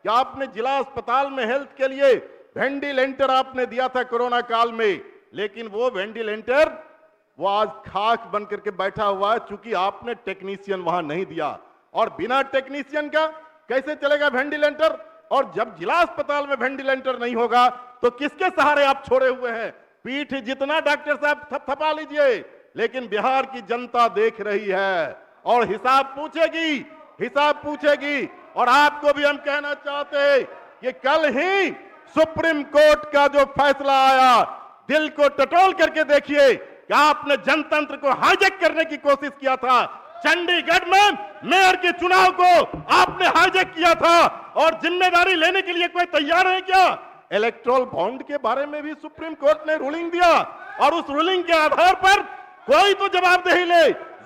कि आपने जिला अस्पताल में हेल्थ के लिए वेंटिलेटर आपने दिया था कोरोना काल में, लेकिन वो वेंटिलेटर वो आज खाक बन करके बैठा हुआ है, चूंकि आपने टेक्नीशियन वहां नहीं दिया। और बिना टेक्नीशियन का कैसे चलेगा वेंटिलेटर? और जब जिला अस्पताल में वेंटिलेटर नहीं होगा तो किसके सहारे आप छोड़े हुए हैं? पीठ जितना डॉक्टर साहब थपथपा लीजिए, लेकिन बिहार की जनता देख रही है और हिसाब पूछेगी। और आपको भी हम कहना चाहते हैं कि कल ही सुप्रीम कोर्ट का जो फैसला आया, दिल को टटोल करके देखिए कि आपने जनतंत्र को हाईजैक करने की कोशिश किया था। चंडीगढ़ में मेयर के चुनाव को आपने हाईजैक किया था और जिम्मेदारी लेने के लिए कोई तैयार है क्या? इलेक्टोरल बॉन्ड के बारे में भी सुप्रीम कोर्ट ने रूलिंग दिया और उस रूलिंग के आधार पर कोई तो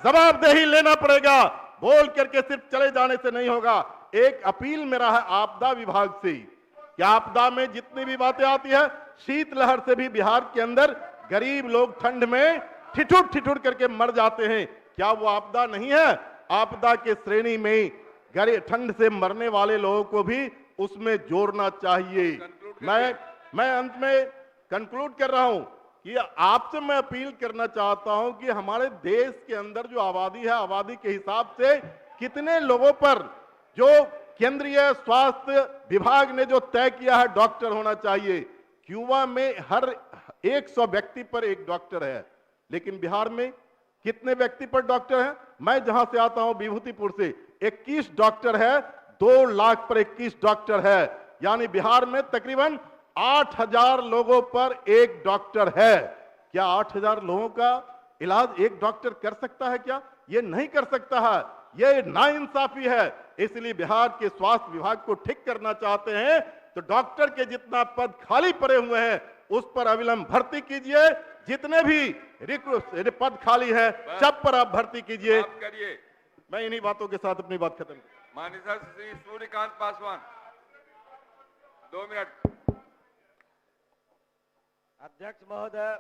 जवाबदेही लेना पड़ेगा। बोल करके सिर्फ चले जाने से नहीं होगा। एक अपील मेरा है आपदा विभाग से कि आपदा में जितनी भी बातें आती है, शीतलहर से भी बिहार के अंदर गरीब लोग ठंड में ठिठुर करके मर जाते हैं। क्या वो आपदा नहीं है? आपदा के श्रेणी में ठंड से मरने वाले लोगों को भी उसमें जोड़ना चाहिए। मैं अंत में कंक्लूड कर रहा हूं कि आपसे मैं अपील करना चाहता हूं कि हमारे देश के अंदर जो आबादी है, आबादी के हिसाब से कितने लोगों पर जो केंद्रीय स्वास्थ्य विभाग ने जो तय किया है डॉक्टर होना चाहिए। क्यूबा में हर 100 व्यक्ति पर एक डॉक्टर है, लेकिन बिहार में कितने व्यक्ति पर डॉक्टर है? मैं जहां से आता हूं विभूतिपुर से, 21 डॉक्टर है, 2 लाख पर 21 डॉक्टर है। यानी बिहार में तकरीबन 8000 लोगों पर एक डॉक्टर है। क्या 8000 लोगों का इलाज एक डॉक्टर कर सकता है क्या? ये नहीं कर सकता है। ये नाइंसाफी है। इसलिए बिहार के स्वास्थ्य विभाग को ठीक करना चाहते हैं तो डॉक्टर के जितना पद खाली पड़े हुए हैं उस पर अविलंब भर्ती कीजिए। जितने भी पद खाली है सब पर आप भर्ती कीजिए। मैं इन्हीं बातों के साथ अपनी बात खत्म। माननीय श्री सूर्यकांत पासवान 2 मिनट। अध्यक्ष महोदय,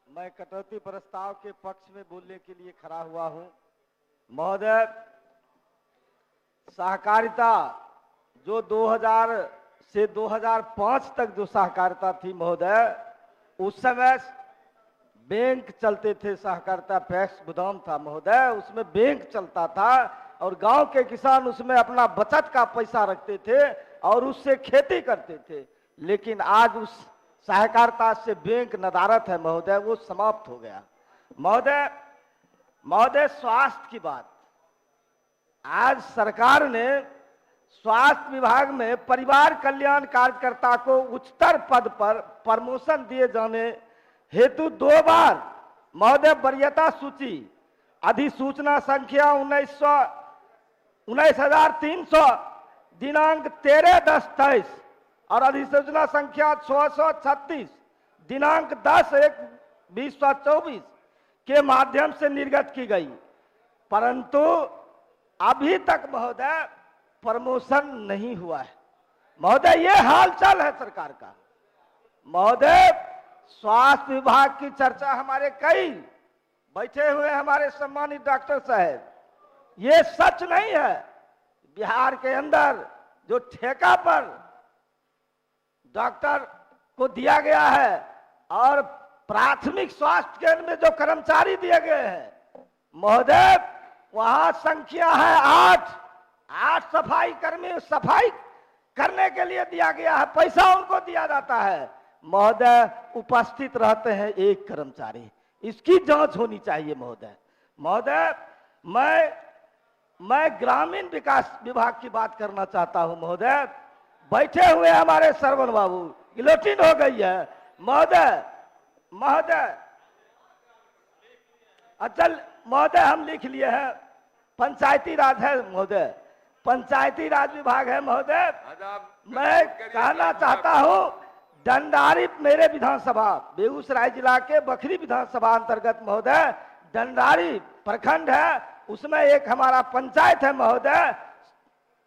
मैं कटौती प्रस्ताव के पक्ष में बोलने के लिए खड़ा हुआ हूं। महोदय, सहकारिता जो 2000 से 2005 तक जो सहकारिता थी महोदय, उस समय बैंक चलते थे, सहकारिता पैक्स गोदाम था महोदय, उसमें बैंक चलता था और गांव के किसान उसमें अपना बचत का पैसा रखते थे और उससे खेती करते थे। लेकिन आज उस सहकारिता से बैंक नदारत है महोदय, वो समाप्त हो गया। महोदय स्वास्थ्य की बात, आज सरकार ने स्वास्थ्य विभाग में परिवार कल्याण कार्यकर्ता को उच्चतर पद पर प्रमोशन दिए जाने हेतु 2 बार महोदय वरीयता सूची अधिसूचना संख्या 19,300 दिनांक 13/10/23 और अधिसूचना संख्या 636 दिनांक 10/1/2024 के माध्यम से निर्गत की गई, परंतु अभी तक महोदय प्रमोशन नहीं हुआ है। महोदय ये हालचाल है सरकार का। महोदय स्वास्थ्य विभाग की चर्चा हमारे कई बैठे हुए हमारे सम्मानित डॉक्टर साहब, ये सच नहीं है। बिहार के अंदर जो ठेका पर डॉक्टर को दिया गया है और प्राथमिक स्वास्थ्य केंद्र में जो कर्मचारी दिए गए हैं महोदय, वहां संख्या है 8 सफाई कर्मी सफाई करने के लिए दिया गया है, पैसा उनको दिया जाता है महोदय, उपस्थित रहते हैं 1 कर्मचारी। इसकी जांच होनी चाहिए महोदय। मैं ग्रामीण विकास विभाग की बात करना चाहता हूं महोदय। बैठे हुए हमारे सरवण बाबू, गिलोटिन हो गई है महोदय। अचल महोदय हम लिख लिए हैं, पंचायती राज है महोदय, पंचायती राज विभाग है महोदय। मैं कहना चाहता हूं डंडारी मेरे विधानसभा बेगूसराय जिला के बखरी विधानसभा अंतर्गत महोदय डंडारी प्रखंड है, उसमें एक हमारा पंचायत है महोदय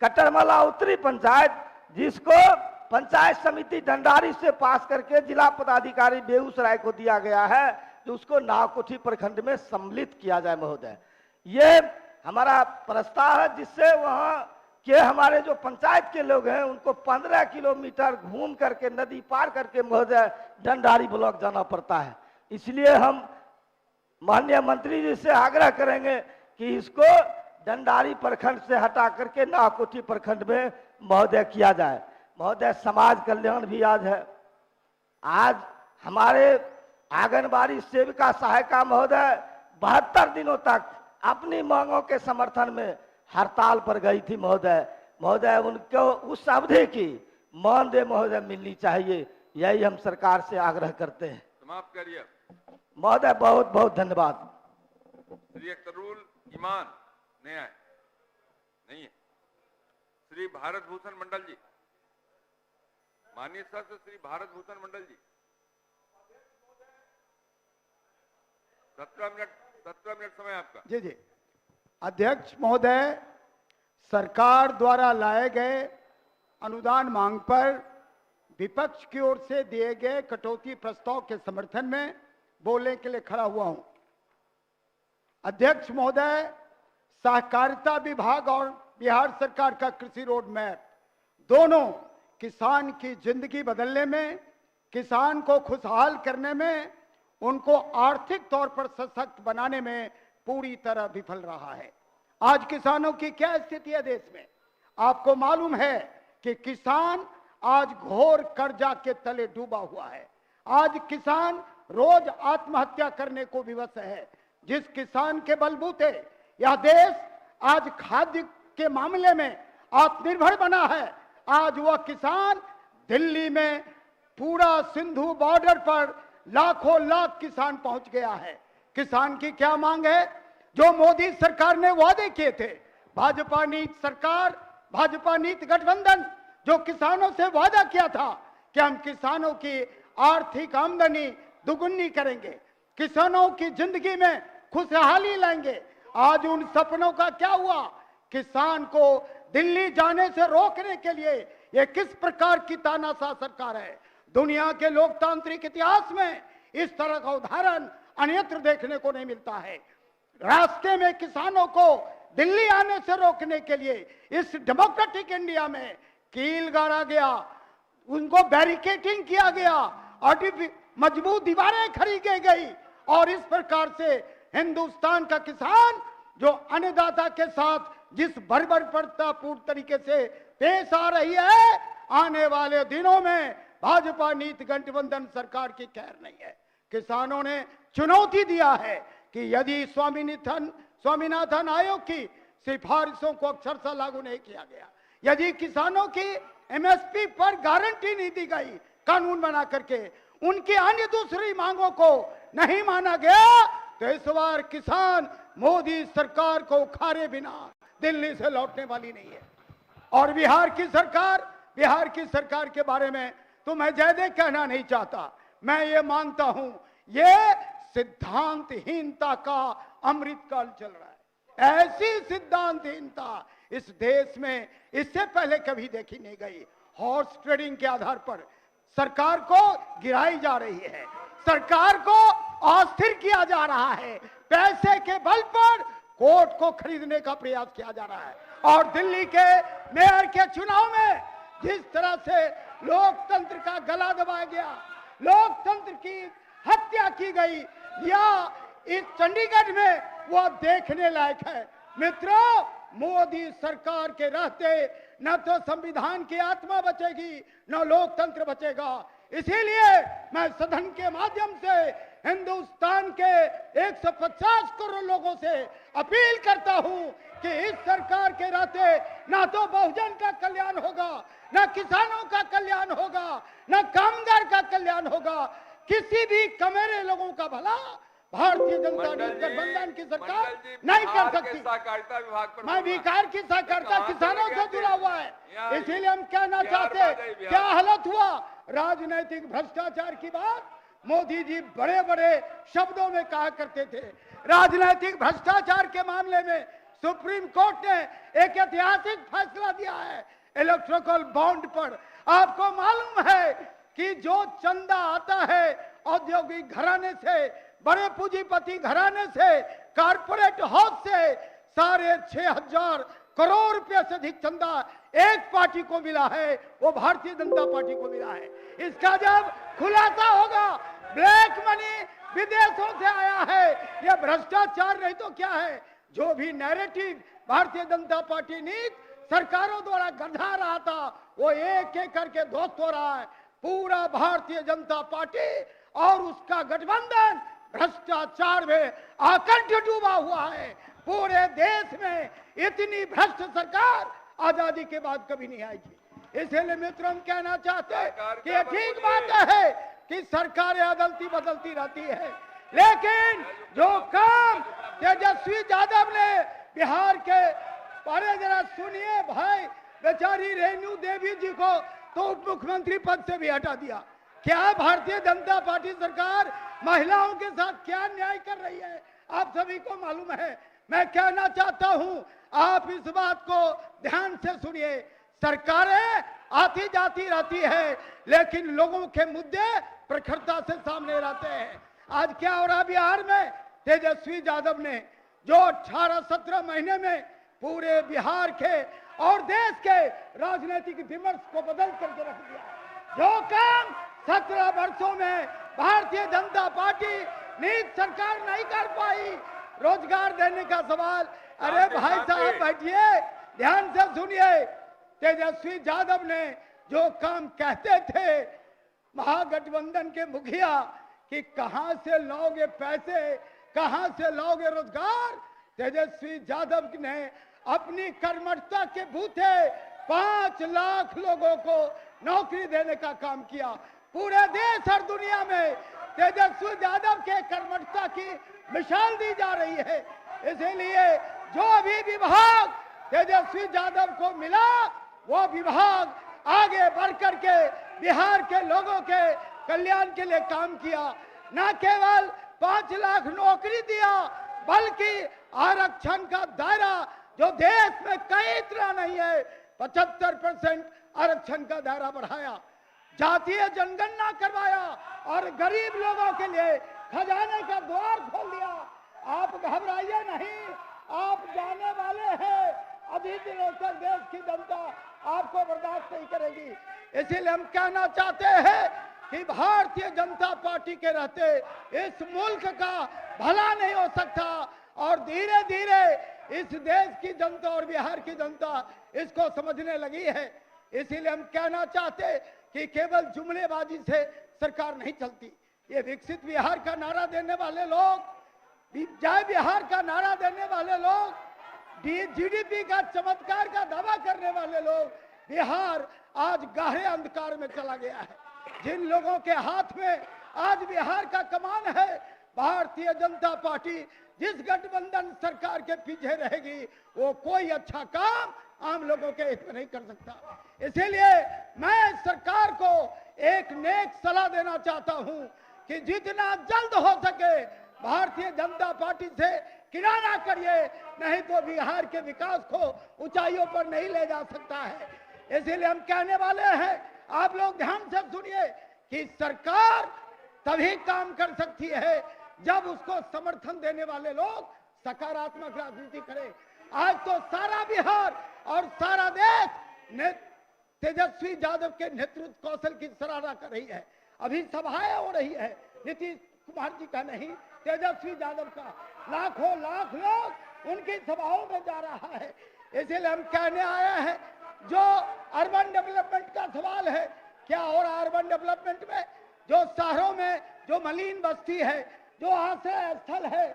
कटरमला उत्तरी पंचायत, जिसको पंचायत समिति डंडारी से पास करके जिला पदाधिकारी बेगूसराय को दिया गया है, जो उसको नावकोठी प्रखंड में सम्मिलित किया जाए महोदय। ये हमारा प्रस्ताव है जिससे वहां कि हमारे जो पंचायत के लोग हैं उनको 15 किलोमीटर घूम करके नदी पार करके महोदय डंडारी ब्लॉक जाना पड़ता है। इसलिए हम माननीय मंत्री जी से आग्रह करेंगे कि इसको डंडारी प्रखंड से हटा करके नावकोठी प्रखंड में महोदय किया जाए। महोदय समाज कल्याण भी आज है। आज हमारे आंगनबाड़ी सेविका सहायिका महोदय 72 दिनों तक अपनी मांगों के समर्थन में हड़ताल पर गई थी महोदय। महोदय उनको उस अवधि की मानदेय महोदय मिलनी चाहिए, यही हम सरकार से आग्रह करते हैं। समाप्त करिए महोदय, बहुत बहुत धन्यवाद। श्री अख्तरुल ईमान नहीं आए, नहीं है। श्री भारत भूषण मंडल जी, माननीय सदस्य श्री भारत भूषण मंडल जी, 17 मिनट समय आपका। जी जी अध्यक्ष महोदय, सरकार द्वारा लाए गए अनुदान मांग पर विपक्ष की ओर से दिए गए कटौती प्रस्ताव के समर्थन में बोलने के लिए खड़ा हुआ हूं। अध्यक्ष महोदय, सहकारिता विभाग और बिहार सरकार का कृषि रोड मैप दोनों किसान की जिंदगी बदलने में, किसान को खुशहाल करने में, उनको आर्थिक तौर पर सशक्त बनाने में पूरी तरह विफल रहा है। आज किसानों की क्या स्थिति है देश में? आपको मालूम है कि किसान आज घोर कर्जा के तले डूबा हुआ है। आज किसान रोज आत्महत्या करने को विवश है। जिस किसान के बलबूते यह देश आज खाद्य के मामले में आत्मनिर्भर बना है, आज वह किसान दिल्ली में पूरा सिंधु बॉर्डर पर लाखों लाख किसान पहुंच गया है। किसान की क्या मांग है? जो मोदी सरकार ने वादे किए थे, भाजपा नीति सरकार, भाजपा नीति गठबंधन जो किसानों से वादा किया था कि हम किसानों की आर्थिक आमदनी दुगुनी करेंगे, किसानों की जिंदगी में खुशहाली लाएंगे, आज उन सपनों का क्या हुआ? किसान को दिल्ली जाने से रोकने के लिए ये किस प्रकार की तानाशाह सरकार है? दुनिया के लोकतांत्रिक इतिहास में इस तरह का उदाहरण अन्यत्र देखने को नहीं मिलता है। रास्ते में किसानों को दिल्ली आने से रोकने के लिए इस डेमोक्रेटिक इंडिया में कील गाड़ा गया, उनको बैरिकेडिंग किया गया, मजबूत दीवारें खरीदी गई और इस प्रकार से हिंदुस्तान का किसान जो अन्नदाता के साथ जिस बर्बरतापूर्ण तरीके से पेश आ रही है, आने वाले दिनों में भाजपा नीति गठबंधन सरकार की खैर नहीं है। किसानों ने चुनौती दिया है कि यदि स्वामीनाथन आयोग की सिफारिशों को अक्षरशः लागू नहीं किया गया, यदि किसानों की एमएसपी पर गारंटी नहीं दी गई कानून बना करके, उनकी अन्य दूसरी मांगों को नहीं माना गया, तो इस बार किसान मोदी सरकार को उखाड़े बिना दिल्ली से लौटने वाली नहीं है। और बिहार की सरकार के बारे में तो मैं ज्यादा कहना नहीं चाहता। मैं ये मानता हूं ये सिद्धांतहीनता का अमृतकाल चल रहा है। ऐसी सिद्धांतहीनता इस देश में इससे पहले कभी देखी नहीं गई। हॉर्स ट्रेडिंग के आधार पर सरकार को गिराई जा रही है, सरकार को अस्थिर किया जा रहा है, पैसे के बल पर कोर्ट को खरीदने का प्रयास किया जा रहा है। और दिल्ली के मेयर के चुनाव में जिस तरह से लोकतंत्र का गला दबाया गया, लोकतंत्र की हत्या की गई, या इस चंडीगढ़ में वह देखने लायक है। मित्रों, मोदी सरकार के रहते न तो संविधान की आत्मा बचेगी, न लोकतंत्र बचेगा। इसीलिए मैं सदन के माध्यम से हिंदुस्तान के 150 करोड़ लोगों से अपील करता हूं कि इस सरकार के रहते ना तो बहुजन का कल्याण होगा, न किसानों का कल्याण होगा, न कामगार का कल्याण होगा, किसी भी कमेरे लोगों का भला भारतीय जनता गठबंधन की सरकार नहीं कर सकती। सहकारिता विभाग पर मैं बिहार की सहकारिता किसानों से जुड़ा हुआ है, इसीलिए हम कहना चाहते क्या हालत हुआ राजनीतिक भ्रष्टाचार की बात मोदी जी बड़े बड़े शब्दों में कहा करते थे। राजनीतिक भ्रष्टाचार के मामले में सुप्रीम कोर्ट ने एक ऐतिहासिक फैसला दिया है इलेक्ट्रिकल बॉन्ड पर। आपको मालूम है कि जो चंदा आता है औद्योगिक घराने से, बड़े पूंजीपति घराने से, कारपोरेट हाउस से 6,500 करोड़ रुपए से अधिक चंदा एक पार्टी को मिला है, वो भारतीय जनता पार्टी को मिला है। इसका जब खुलासा होगा, ब्लैक मनी विदेशों से आया है, ये भ्रष्टाचार नहीं तो क्या है। जो भी नैरेटिव भारतीय जनता पार्टी नीति सरकारों द्वारा गढ़ा रहा था, वो एक एक करके ध्वस्त हो रहा है। पूरा भारतीय जनता पार्टी और उसका गठबंधन भ्रष्टाचार में आकंठ डूबा हुआ है। पूरे देश में इतनी भ्रष्ट सरकार आजादी के बाद कभी नहीं आएगी। इसलिए मित्रों, हम कहना चाहते हैं कि ये ठीक बात है कि सरकारें अदलती बदलती रहती है, लेकिन जो काम तेजस्वी यादव ने बिहार के, अरे जरा सुनिए भाई, बेचारी रेणु देवी जी को तो उप मुख्यमंत्री पद से भी हटा दिया। क्या भारतीय जनता पार्टी सरकार महिलाओं के साथ क्या न्याय कर रही है, आप सभी को मालूम है। मैं कहना चाहता हूं, आप इस बात को ध्यान से सुनिए। सरकारें आती जाती रहती है, लेकिन लोगों के मुद्दे प्रखरता से सामने रहते हैं। आज क्या हो रहा बिहार में? तेजस्वी यादव ने जो 18-17 महीने में पूरे बिहार के और देश के राजनीतिक विमर्श को बदल करके रख दिया। जो काम 17 वर्षों में भारतीय जनता पार्टी नीति सरकार नहीं कर पाई, रोजगार देने का सवाल, अरे भाई साहब बैठिए, ध्यान से सुनिए। तेजस्वी यादव ने जो काम कहते थे महागठबंधन के मुखिया कि कहां से लाओगे पैसे, कहां से लाओगे रोजगार, तेजस्वी यादव ने अपनी कर्मठता के बूते 5 लाख लोगों को नौकरी देने का काम किया। पूरे देश और दुनिया में तेजस्वी यादव के कर्मठता की मिसाल दी जा रही है। इसीलिए जो भी विभाग तेजस्वी यादव को मिला, वो विभाग आगे बढ़ करके बिहार के लोगों के कल्याण के लिए काम किया। न केवल 5 लाख नौकरी दिया, बल्कि आरक्षण का दायरा जो देश में कई तरह नहीं है, 75% आरक्षण का दायरा बढ़ाया, जातीय जनगणना करवाया और गरीब लोगों के लिए खजाने का द्वार खोल दिया। आप घबराइए नहीं, आप जाने वाले हैं, अभी दिनों तक देश की जनता आपको बर्दाश्त नहीं करेगी। इसीलिए हम कहना चाहते हैं कि भारतीय जनता पार्टी के रहते इस मुल्क का भला नहीं हो सकता, और धीरे धीरे इस देश की जनता और बिहार की जनता इसको समझने लगी है। इसीलिए हम कहना चाहते कि केवल जुमलेबाजी से सरकार नहीं चलती। ये विकसित बिहार का नारा देने वाले लोग, जय बिहार का नारा देने वाले लोग, जीडीपी का चमत्कार का दावा करने वाले लोग, बिहार आज गहरे अंधकार में चला गया है। जिन लोगों के हाथ में आज बिहार का कमान है, भारतीय जनता पार्टी जिस गठबंधन सरकार के पीछे रहेगी, वो कोई अच्छा काम आम लोगों के हित में नहीं कर सकता। इसीलिए मैं सरकार को एक नेक सलाह देना चाहता हूं कि जितना जल्द हो सके भारतीय जनता पार्टी से किनारा करिए, नहीं तो बिहार के विकास को ऊंचाइयों पर नहीं ले जा सकता है। इसीलिए हम कहने वाले हैं, आप लोग ध्यान से सुनिए कि सरकार तभी काम कर सकती है जब उसको समर्थन देने वाले लोग सकारात्मक राजनीति करें। आज तो सारा बिहार और सारा देश तेजस्वी यादव के नेतृत्व कौशल की सराहना कर रही है। अभी सभाएं हो रही है, नीतीश कुमार जी का नहीं, तेजस्वी यादव का। लाखों लाख लोग उनकी सभाओं में जा रहा है। इसीलिए हम कहने आए हैं, जो अर्बन डेवलपमेंट का सवाल है, क्या हो रहा अर्बन डेवलपमेंट में? जो शहरों में जो मलिन बस्ती है, जो आश्रय स्थल है,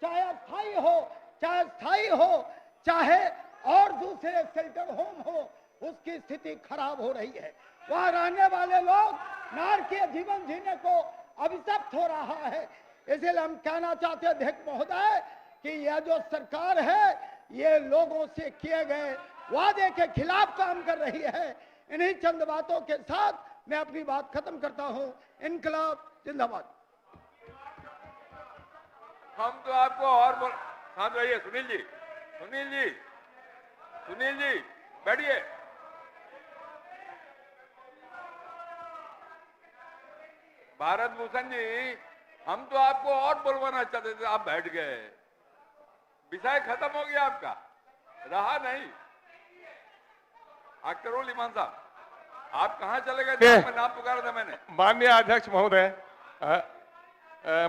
चाहे अस्थायी हो चाहे और दूसरे शेल्टर होम हो, उसकी स्थिति खराब हो रही है। वहां रहने वाले लोग नारकीय जीवन जीने को अभिशप्त हो रहा है। इसलिए हम कहना चाहते हैं अध्यक्ष महोदय कि यह जो सरकार है, ये लोगों से किए गए वादे के खिलाफ काम कर रही है। इन्हीं चंद बातों के साथ मैं अपनी बात खत्म करता हूं। इनकलाब जिंदाबाद। हम तो आपको और शांत रहिए। सुनील जी बैठिए। भारत भूषण जी, हम तो आपको और बोलवाना चाहते थे, आप बैठ गए। विषय खत्म हो गया आपका, रहा नहीं। अख्तरुल ईमान साहब, आप कहाँ चले गए थे? आपका नाम पुकारा था मैंने। माननीय अध्यक्ष महोदय,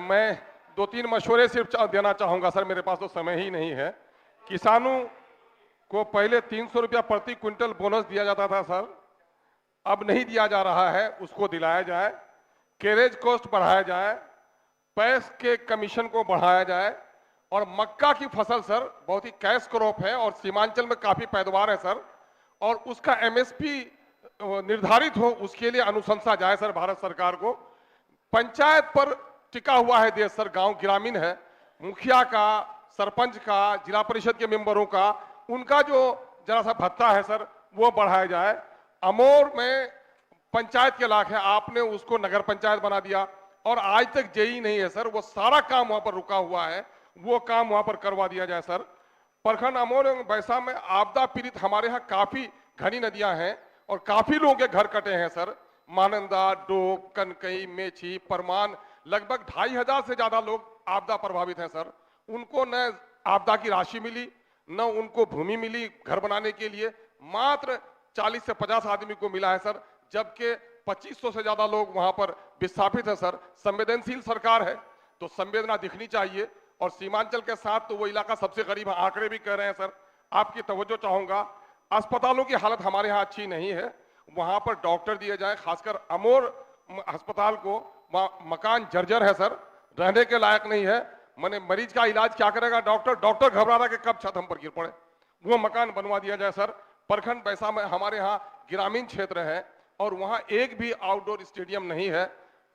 मैं 2-3 मशवरे सिर्फ देना चाहूंगा सर, मेरे पास तो समय ही नहीं है। किसानों को पहले 300 रुपया प्रति क्विंटल बोनस दिया जाता था सर, अब नहीं दिया जा रहा है, उसको दिलाया जाए। कैरेज कॉस्ट बढ़ाया जाए, पैस के कमीशन को बढ़ाया जाए, और मक्का की फसल सर बहुत ही कैश क्रॉप है और सीमांचल में काफी पैदावार है सर, और उसका एमएसपी निर्धारित हो, उसके लिए अनुशंसा जाए सर भारत सरकार को। पंचायत पर टिका हुआ है देश सर, गांव ग्रामीण है, मुखिया का, सरपंच का, जिला परिषद के मेंबरों का, उनका जो जरा सा भत्ता है सर वो बढ़ाया जाए। अमोर में पंचायत के लाख है, आपने उसको नगर पंचायत बना दिया और आज तक जेई नहीं है सर, वो सारा काम वहां पर रुका हुआ है, वो काम वहां पर करवा दिया जाए सर। प्रखंड अमोर एवं बैसा में आपदा पीड़ित हमारे यहाँ काफी घनी नदियां हैं और काफी लोगों के घर कटे हैं सर। मानंदा, डोब, कनकई, मेची, परमान, लगभग 2500 से ज्यादा लोग आपदा प्रभावित हैं सर। उनको न आपदा की राशि मिली, न उनको भूमि मिली घर बनाने के लिए, मात्र 40 से 50 आदमी को मिला है सर, जबकि 2500 से ज्यादा लोग वहां पर विस्थापित है सर। संवेदनशील सरकार है तो संवेदना दिखनी चाहिए, और सीमांचल के साथ तो वो इलाका सबसे करीब है, आंकड़े भी कह रहे हैं सर। आपकी तवज्जो चाहूंगा, अस्पतालों की हालत हमारे यहाँ अच्छी नहीं है, वहां पर डॉक्टर दिए जाए, खासकर अमोर अस्पताल को मकान जर्जर है सर, रहने के लायक नहीं है। मैंने मरीज का इलाज क्या करेगा डॉक्टर घबरा रहा कि कब छत हम पर गिर पड़े, वो मकान बनवा दिया जाए सर। प्रखंड बैसा में हमारे यहाँ ग्रामीण क्षेत्र है और वहाँ एक भी आउटडोर स्टेडियम नहीं है,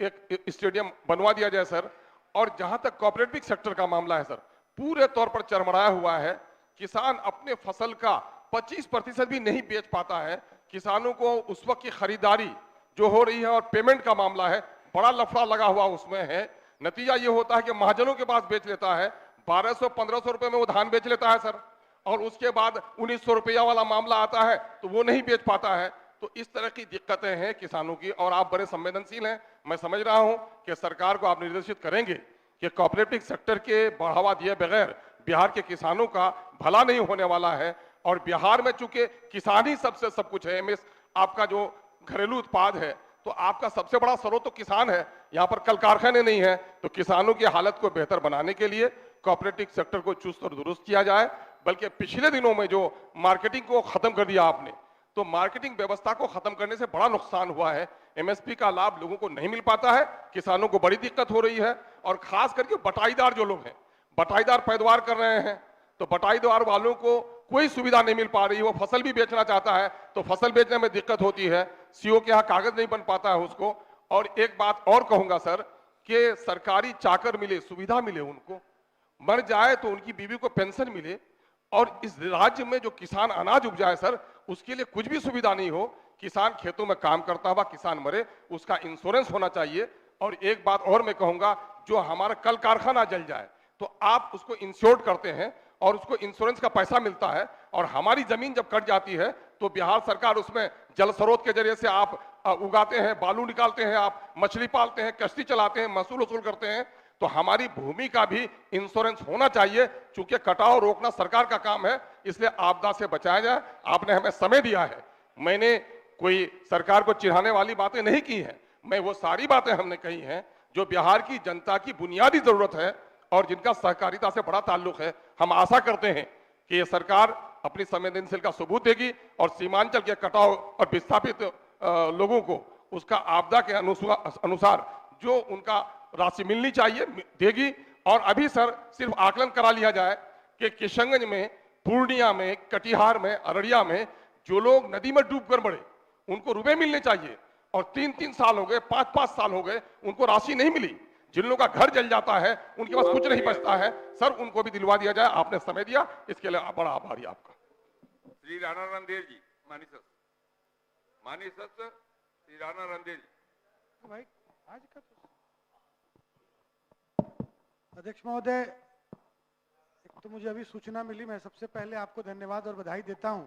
एक स्टेडियम बनवा दिया जाए सर। और जहां तक कोऑपरेटिव सेक्टर का मामला है सर, पूरे तौर पर चरमराया हुआ है, किसान अपने फसल का 25% भी नहीं बेच पाता है। किसानों को उस वक्त की खरीदारी जो हो रही है और पेमेंट का मामला है, बड़ा लफड़ा लगा हुआ उसमें है। नतीजा ये होता है कि महाजनों के पास बेच लेता है, 1200-1500 रुपए में वो धान बेच लेता है सर, और उसके बाद 1900 रुपया वाला मामला आता है तो वो नहीं बेच पाता है। तो इस तरह की दिक्कतें हैं किसानों की, और आप बड़े संवेदनशील हैं, मैं समझ रहा हूं कि सरकार को आप निर्देशित करेंगे कि कोऑपरेटिव सेक्टर के बढ़ावा दिए बगैर बिहार के किसानों का भला नहीं होने वाला है। और बिहार में चूंकि किसान ही सबसे सब कुछ है, एमएस आपका जो घरेलू उत्पाद है, तो आपका सबसे बड़ा स्रोत तो किसान है, यहाँ पर कल कारखाने नहीं है। तो किसानों की हालत को बेहतर बनाने के लिए कोऑपरेटिव सेक्टर को चुस्त और दुरुस्त किया जाए। बल्कि पिछले दिनों में जो मार्केटिंग को खत्म कर दिया आपने, तो मार्केटिंग व्यवस्था को खत्म करने से बड़ा नुकसान हुआ है। एमएसपी का लाभ लोगों को नहीं मिल पाता है, किसानों को बड़ी दिक्कत हो रही है। और खास करके बटाईदार जो लोग हैं, बटाईदार पैदावार कर रहे हैं, तो बटाईदार वालों को कोई सुविधा नहीं मिल पा रही है। वो फसल भी बेचना चाहता है तो फसल बेचने में दिक्कत होती है, सीओ के यहाँ कागज नहीं बन पाता है उसको। और एक बात और कहूंगा सर, कि सरकारी चाकर मिले, सुविधा मिले, उनको मर जाए तो उनकी बीवी को पेंशन मिले, और इस राज्य में जो किसान अनाज उपजाए सर, उसके लिए कुछ भी सुविधा नहीं हो। किसान खेतों में काम करता हुआ किसान मरे, उसका इंश्योरेंस होना चाहिए। और एक बात और मैं कहूंगा, जो हमारा कल कारखाना जल जाए तो आप उसको इंश्योर्ड करते हैं और उसको इंश्योरेंस का पैसा मिलता है, और हमारी जमीन जब कट जाती है तो बिहार सरकार उसमें जल स्रोत के जरिए से आप उगाते हैं, बालू निकालते हैं, आप मछली पालते हैं, कश्ती चलाते हैं, महसूल वसूल करते हैं। तो हमारी भूमि का भी इंश्योरेंस होना चाहिए, चूंकि कटाव रोकना सरकार का काम है, इसलिए आपदा से बचाया जाए। आपने हमें समय दिया है, मैंने कोई सरकार को चिढ़ाने वाली बातें नहीं की हैं, मैं वो सारी बातें हमने कही हैं जो बिहार की जनता की बुनियादी जरूरत है और जिनका सहकारिता से बड़ा ताल्लुक है। हम आशा करते हैं कि ये सरकार अपनी संवेदनशील का सबूत देगी और सीमांचल के कटाव और विस्थापित लोगों को उसका आपदा के अनुसार जो उनका राशि मिलनी चाहिए देगी। और अभी सर सिर्फ आकलन करा लिया जाए कि किशनगंज में, पूर्णिया में, कटिहार में, अररिया में जो लोग नदी में डूबकर मरे, उनको रुपए मिलने चाहिए, और 3-3 साल हो गए, 5-5 साल हो गए, उनको राशि नहीं मिली। जिन लोगों का घर जल जाता है, उनके पास कुछ नहीं बचता है सर, उनको भी दिलवा दिया जाए। आपने समय दिया, इसके लिए बड़ा आभारी आपका। श्री राणा रणधीर जी, माननीय श्री राणा रणधीर जी। भाई आज का अध्यक्ष महोदय, एक तो मुझे अभी सूचना मिली, मैं सबसे पहले आपको धन्यवाद और बधाई देता हूं।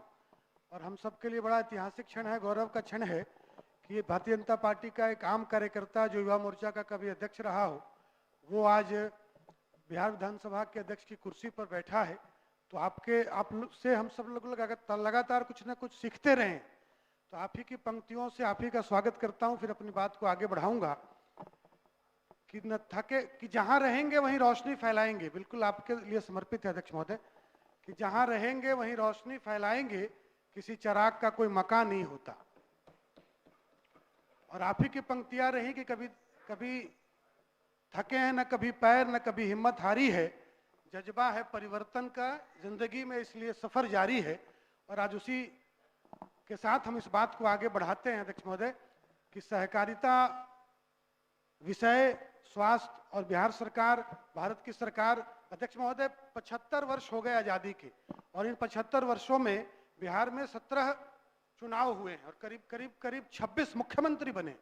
और हम सबके लिए बड़ा ऐतिहासिक क्षण है, गौरव का क्षण है कि भारतीय जनता पार्टी का एक आम कार्यकर्ता जो युवा मोर्चा का कभी अध्यक्ष रहा हो, वो आज बिहार विधानसभा के अध्यक्ष की कुर्सी पर बैठा है। तो आप से हम सब लोग लगातार कुछ ना कुछ सीखते रहें तो आप ही की पंक्तियों से आप ही का स्वागत करता हूं, फिर अपनी बात को आगे बढ़ाऊंगा कि न थके कि जहां रहेंगे वहीं रोशनी फैलाएंगे। बिल्कुल आपके लिए समर्पित है अध्यक्ष महोदय कि जहां रहेंगे वहीं रोशनी फैलाएंगे, किसी चिराग का कोई मकान नहीं होता। और आप ही की पंक्तियां रही कि कभी कभी थके हैं, न कभी पैर, न कभी हिम्मत हारी है, जज्बा है परिवर्तन का जिंदगी में, इसलिए सफर जारी है। और आज उसी के साथ हम इस बात को आगे बढ़ाते हैं अध्यक्ष महोदय कि सहकारिता विषय, स्वास्थ्य और बिहार सरकार, भारत की सरकार, अध्यक्ष महोदय 75 वर्ष हो गए आजादी के, और इन 75 वर्षों में बिहार में 17 चुनाव हुए हैं और करीब 26 मुख्यमंत्री बने।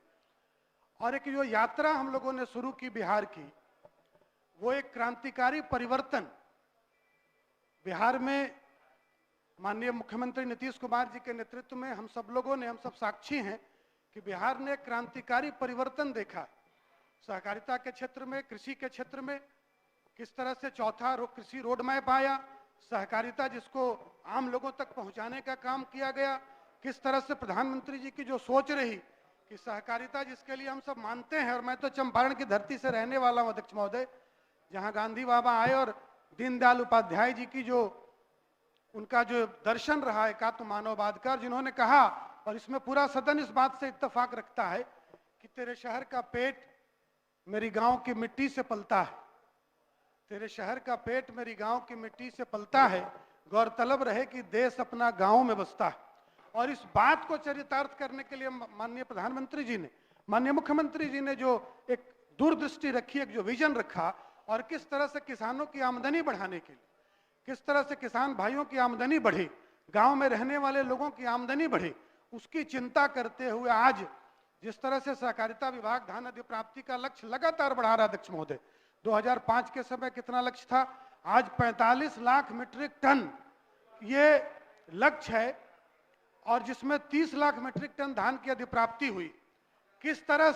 और एक जो यात्रा हम लोगों ने शुरू की बिहार की, वो एक क्रांतिकारी परिवर्तन बिहार में माननीय मुख्यमंत्री नीतीश कुमार जी के नेतृत्व में हम सब लोगों ने, हम सब साक्षी हैं कि बिहार ने क्रांतिकारी परिवर्तन देखा। सहकारिता के क्षेत्र में, कृषि के क्षेत्र में किस तरह से चौथा कृषि रोड मैप आया, सहकारिता जिसको आम लोगों तक पहुंचाने का काम किया गया, किस तरह से प्रधानमंत्री जी की जो सोच रही कि सहकारिता जिसके लिए हम सब मानते हैं, और मैं तो चंपारण की धरती से रहने वाला हूं अध्यक्ष महोदय, जहां गांधी बाबा आए और दीनदयाल उपाध्याय जी की जो उनका जो दर्शन रहा एकात्म मानववाद का, जिन्होंने कहा, और इसमें पूरा सदन इस बात से इत्तेफाक रखता है कि तेरे शहर का पेट मेरी गांव की मिट्टी से पलता है, तेरे शहर का पेट मेरी गांव की मिट्टी से पलता है, गौरतलब रहे कि देश अपना गांव में बसता है। और इस बात को चरितार्थ करने के लिए माननीय प्रधानमंत्री जी ने, माननीय मुख्यमंत्री जी ने जो एक दूरदृष्टि रखी, एक जो विजन रखा, और किस तरह से किसानों की आमदनी बढ़ाने के लिए, किस तरह से किसान भाइयों की आमदनी बढ़े, गांव में रहने वाले लोगों की आमदनी बढ़े, उसकी चिंता करते हुए आज जिस तरह से सहकारिता विभाग धान अधिप्राप्ति का लक्ष्य लगातार बढ़ा रहा है अध्यक्ष महोदय, 2005 के समय कितना लक्ष्य था, आज 45 लाख मीट्रिक टन ये लक्ष्य है, और जिसमें 30 लाख मीट्रिक टन धान की अधिप्राप्ति हुई। किस तरह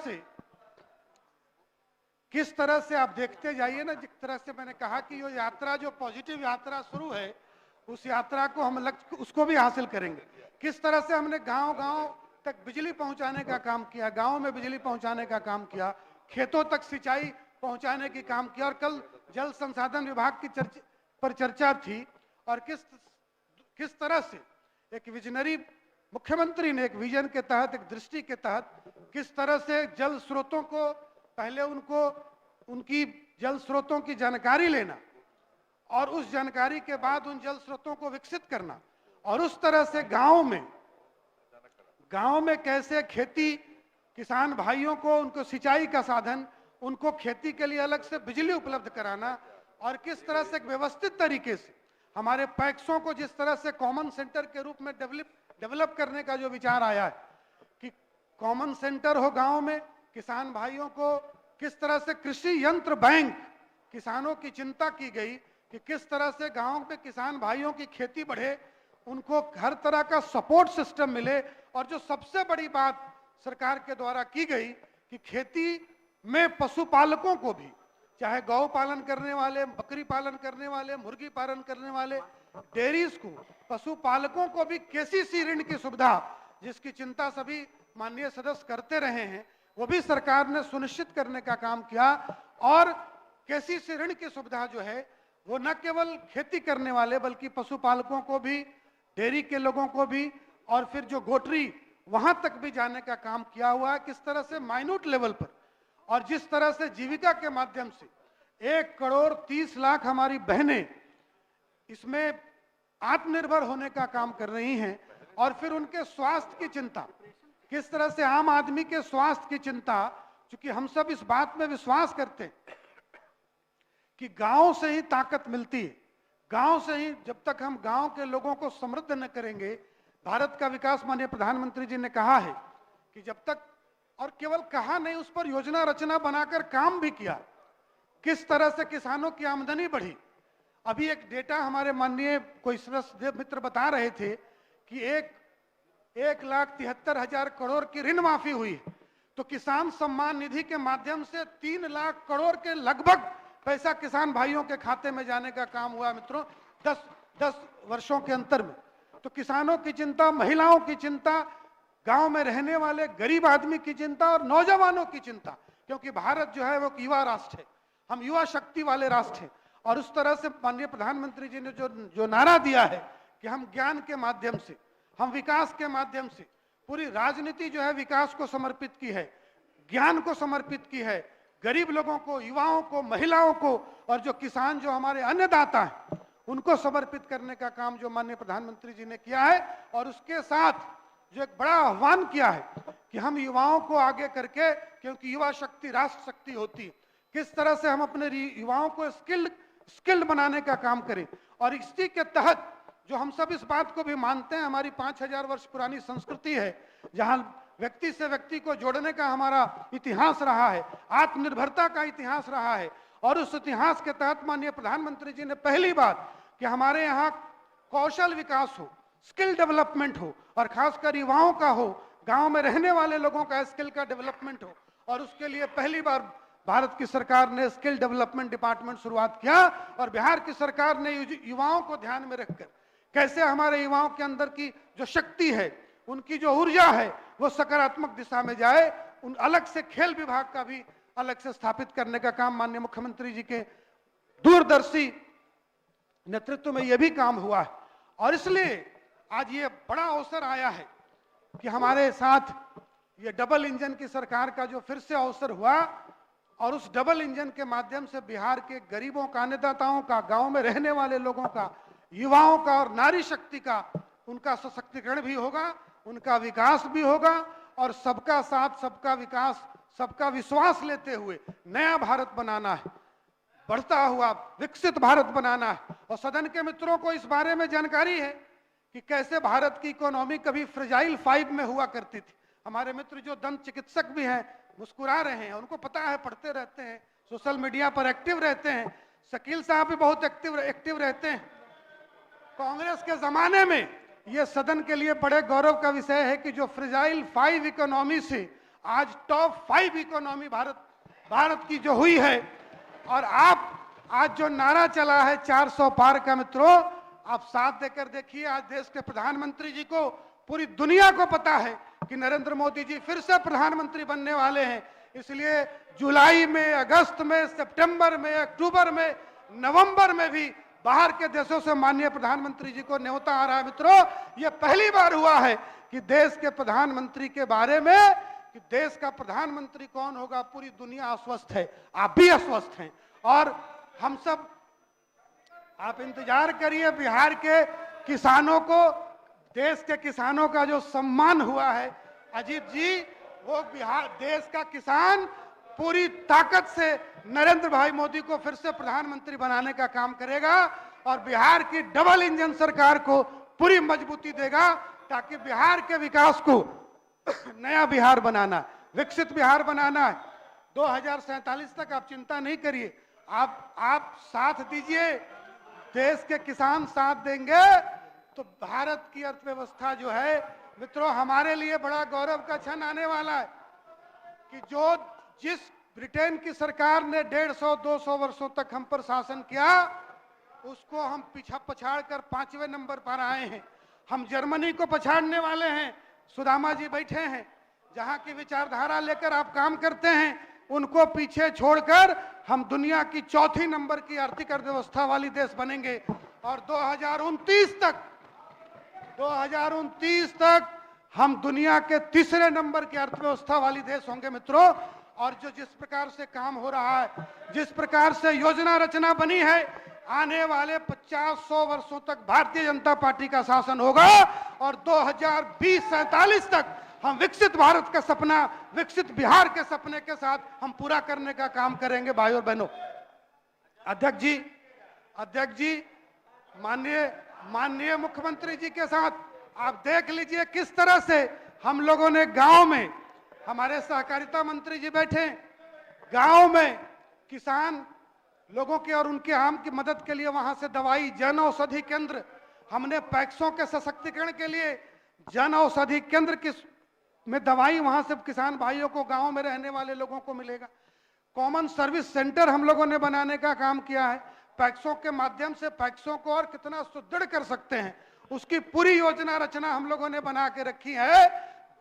से आप देखते जाइए ना, जिस तरह से मैंने कहा कि ये यात्रा जो पॉजिटिव यात्रा शुरू है, उस यात्रा को हम लक्ष्य उसको भी हासिल करेंगे। किस तरह से हमने गांव-गांव तक बिजली पहुंचाने का काम किया, गांव में बिजली पहुंचाने का काम किया, खेतों तक सिंचाई पहुंचाने की काम किया, और कल जल संसाधन विभाग की चर्चा थी, और किस तरह से एक विजनरी मुख्यमंत्री ने एक विजन के तहत, एक दृष्टि के तहत, किस तरह से जल स्रोतों को पहले उनकी जल स्रोतों की जानकारी लेना, और उस जानकारी के बाद उन जल स्रोतों को विकसित करना, और उस तरह से गांव में कैसे खेती, किसान भाइयों को उनको सिंचाई का साधन, उनको खेती के लिए अलग से बिजली उपलब्ध कराना, और किस तरह से एक व्यवस्थित तरीके से हमारे पैक्सों को जिस तरह से कॉमन सेंटर के रूप में डेवलप करने का जो विचार आया है कि कॉमन सेंटर हो गांव में, किसान भाइयों को किस तरह से कृषि यंत्र बैंक, किसानों की चिंता की गई कि किस तरह से गांव में किसान भाइयों की खेती बढ़े, उनको हर तरह का सपोर्ट सिस्टम मिले, और जो सबसे बड़ी बात सरकार के द्वारा की गई कि खेती में पशुपालकों को भी, चाहे गौ पालन करने वाले, बकरी पालन करने वाले, मुर्गी पालन करने वाले, डेयरीज को, पशुपालकों को भी केसीसी ऋण की सुविधा, जिसकी चिंता सभी माननीय सदस्य करते रहे हैं, वो भी सरकार ने सुनिश्चित करने का काम किया। और केसीसी ऋण की सुविधा जो है वो न केवल खेती करने वाले बल्कि पशुपालकों को भी, डेयरी के लोगों को भी, और फिर जो गोटरी वहां तक भी जाने का काम किया हुआ है। किस तरह से माइन्यूट लेवल पर, और जिस तरह से जीविका के माध्यम से 1,30,00,000 हमारी बहनें इसमें आत्मनिर्भर होने का काम कर रही हैं, और फिर उनके स्वास्थ्य की चिंता, किस तरह से आम आदमी के स्वास्थ्य की चिंता, क्योंकि हम सब इस बात में विश्वास करते हैं कि गांव से ही ताकत मिलती है, गांव से ही, जब तक हम गांव के लोगों को समृद्ध न करेंगे, भारत का विकास माननीय प्रधानमंत्री जी ने कहा है कि जब तक, और केवल कहा नहीं, उस पर योजना रचना बनाकर काम भी किया, किस तरह से किसानों की आमदनी बढ़ी। अभी एक डेटा हमारे माननीय कोई सदस्य मित्र बता रहे थे कि 1,73,000 करोड़ की ऋण माफी हुई, तो किसान सम्मान निधि के माध्यम से 3 लाख करोड़ के लगभग पैसा किसान भाइयों के खाते में जाने का काम हुआ मित्रों 10 वर्षों के अंतर में। तो किसानों की चिंता, महिलाओं की चिंता, गांव में रहने वाले गरीब आदमी की चिंता और नौजवानों की चिंता, क्योंकि भारत जो है वो एक युवा राष्ट्र है, हम युवा शक्ति वाले राष्ट्र हैं। और उस तरह से माननीय प्रधानमंत्री जी ने जो नारा दिया है कि हम ज्ञान के माध्यम से, हम विकास के माध्यम से, पूरी राजनीति जो है विकास को समर्पित की है, ज्ञान को समर्पित की है, गरीब लोगों को, युवाओं को, महिलाओं को और जो किसान, जो हमारे अन्नदाता हैं, उनको समर्पित करने का काम जो माननीय प्रधानमंत्री जी ने किया है। और उसके साथ जो एक बड़ा आह्वान किया है कि हम युवाओं को आगे करके, क्योंकि युवा शक्ति राष्ट्र शक्ति होती है, किस तरह से हम अपने युवाओं को स्किल्ड बनाने का काम करें। और इसी के तहत जो हम सब इस बात को भी मानते हैं, हमारी 5000 वर्ष पुरानी संस्कृति है, जहां व्यक्ति से व्यक्ति को जोड़ने का हमारा इतिहास रहा है, आत्मनिर्भरता का इतिहास रहा है। और उस इतिहास के तहत माननीय प्रधानमंत्री जी ने पहली बार कि हमारे यहाँ कौशल विकास हो, स्किल डेवलपमेंट हो, और खासकर युवाओं का हो, गांव में रहने वाले लोगों का स्किल का डेवलपमेंट हो। और उसके लिए पहली बार भारत की सरकार ने स्किल डेवलपमेंट डिपार्टमेंट शुरुआत किया। और बिहार की सरकार ने युवाओं को ध्यान में रखकर कैसे हमारे युवाओं के अंदर की जो शक्ति है, उनकी जो ऊर्जा है, वो सकारात्मक दिशा में जाए, उन अलग से खेल विभाग का भी अलग से स्थापित करने का काम माननीय मुख्यमंत्री जी के दूरदर्शी नेतृत्व में यह भी काम हुआ है। और इसलिए आज ये बड़ा अवसर आया है कि हमारे साथ ये डबल इंजन की सरकार का जो फिर से अवसर हुआ, और उस डबल इंजन के माध्यम से बिहार के गरीबों का, अन्नदाताओं का, गांव में रहने वाले लोगों का, युवाओं का और नारी शक्ति का, उनका सशक्तिकरण भी होगा, उनका विकास भी होगा। और सबका साथ, सबका विकास, सबका विश्वास लेते हुए नया भारत बनाना है, बढ़ता हुआ विकसित भारत बनाना है। और सदन के मित्रों को इस बारे में जानकारी है कि कैसे भारत की इकोनॉमी कभी फ्रेजाइल 5 में हुआ करती थी। हमारे मित्र जो दंत चिकित्सक भी हैं मुस्कुरा रहे हैं, उनको पता है, पढ़ते रहते हैं, सोशल मीडिया पर एक्टिव रहते हैं। शकील साहब भी बहुत एक्टिव रहते हैं। कांग्रेस के जमाने में यह सदन के लिए बड़े गौरव का विषय है कि जो फ्रेजाइल 5 इकोनॉमी से आज टॉप 5 इकोनॉमी भारत की जो हुई है। और आप आज जो नारा चला है 400 पार का, मित्रों आप साथ देकर देखिए, आज देश के प्रधानमंत्री जी को, पूरी दुनिया को पता है कि नरेंद्र मोदी जी फिर से प्रधानमंत्री बनने वाले हैं। इसलिए जुलाई में, अगस्त में, सितंबर में, अक्टूबर में, नवंबर में भी बाहर के देशों से माननीय प्रधानमंत्री जी को न्योता आ रहा है। मित्रों, यह पहली बार हुआ है कि देश के प्रधानमंत्री के बारे में, कि देश का प्रधानमंत्री कौन होगा, पूरी दुनिया आश्वस्त है, आप भी आश्वस्त हैं। और हम सब, आप इंतजार करिए, बिहार के किसानों को, देश के किसानों का जो सम्मान हुआ है, अजीत जी, वो बिहार देश का किसान पूरी ताकत से नरेंद्र भाई मोदी को फिर से प्रधानमंत्री बनाने का काम करेगा और बिहार की डबल इंजन सरकार को पूरी मजबूती देगा, ताकि बिहार के विकास को नया बिहार बनाना, विकसित बिहार बनाना है। 2047 तक आप चिंता नहीं करिए, आप साथ दीजिए, देश के किसान साथ देंगे तो भारत की अर्थव्यवस्था जो है, मित्रों, हमारे लिए बड़ा गौरव का क्षण आने वाला है कि जिस ब्रिटेन की सरकार ने 150-200 वर्षों तक हम पर शासन किया, उसको हम पछाड़ कर 5वें नंबर पर आए हैं। हम जर्मनी को पछाड़ने वाले हैं। सुदामा जी बैठे हैं, जहां की विचारधारा लेकर आप काम करते हैं, उनको पीछे छोड़कर हम दुनिया की 4थी नंबर की आर्थिक अर्थव्यवस्था वाली देश बनेंगे। और 2029 तक हम दुनिया के 3रे नंबर की अर्थव्यवस्था वाली देश होंगे। मित्रों, और जिस प्रकार से काम हो रहा है, जिस प्रकार से योजना रचना बनी है, आने वाले 50-100 वर्षों तक भारतीय जनता पार्टी का शासन होगा और 2020-47 तक हम विकसित भारत का सपना, विकसित बिहार के सपने के साथ हम पूरा करने का काम करेंगे। भाइयों और बहनों, अध्यक्ष जी, माननीय मुख्यमंत्री जी के साथ आप देख लीजिए किस तरह से हम लोगों ने गांव में, हमारे सहकारिता मंत्री जी बैठे, गांव में किसान लोगों के और उनके आम की मदद के लिए वहां से दवाई, जन औषधि केंद्र, हमने पैक्सों के सशक्तिकरण के लिए जन औषधि केंद्र में दवाई वहां से किसान भाइयों को, गांव में रहने वाले लोगों को मिलेगा। कॉमन सर्विस सेंटर हम लोगों ने बनाने का काम किया है। पैक्सों के माध्यम से पैक्सों को और कितना सुदृढ़ कर सकते हैं, उसकी पूरी योजना रचना हम लोगों ने बना के रखी है।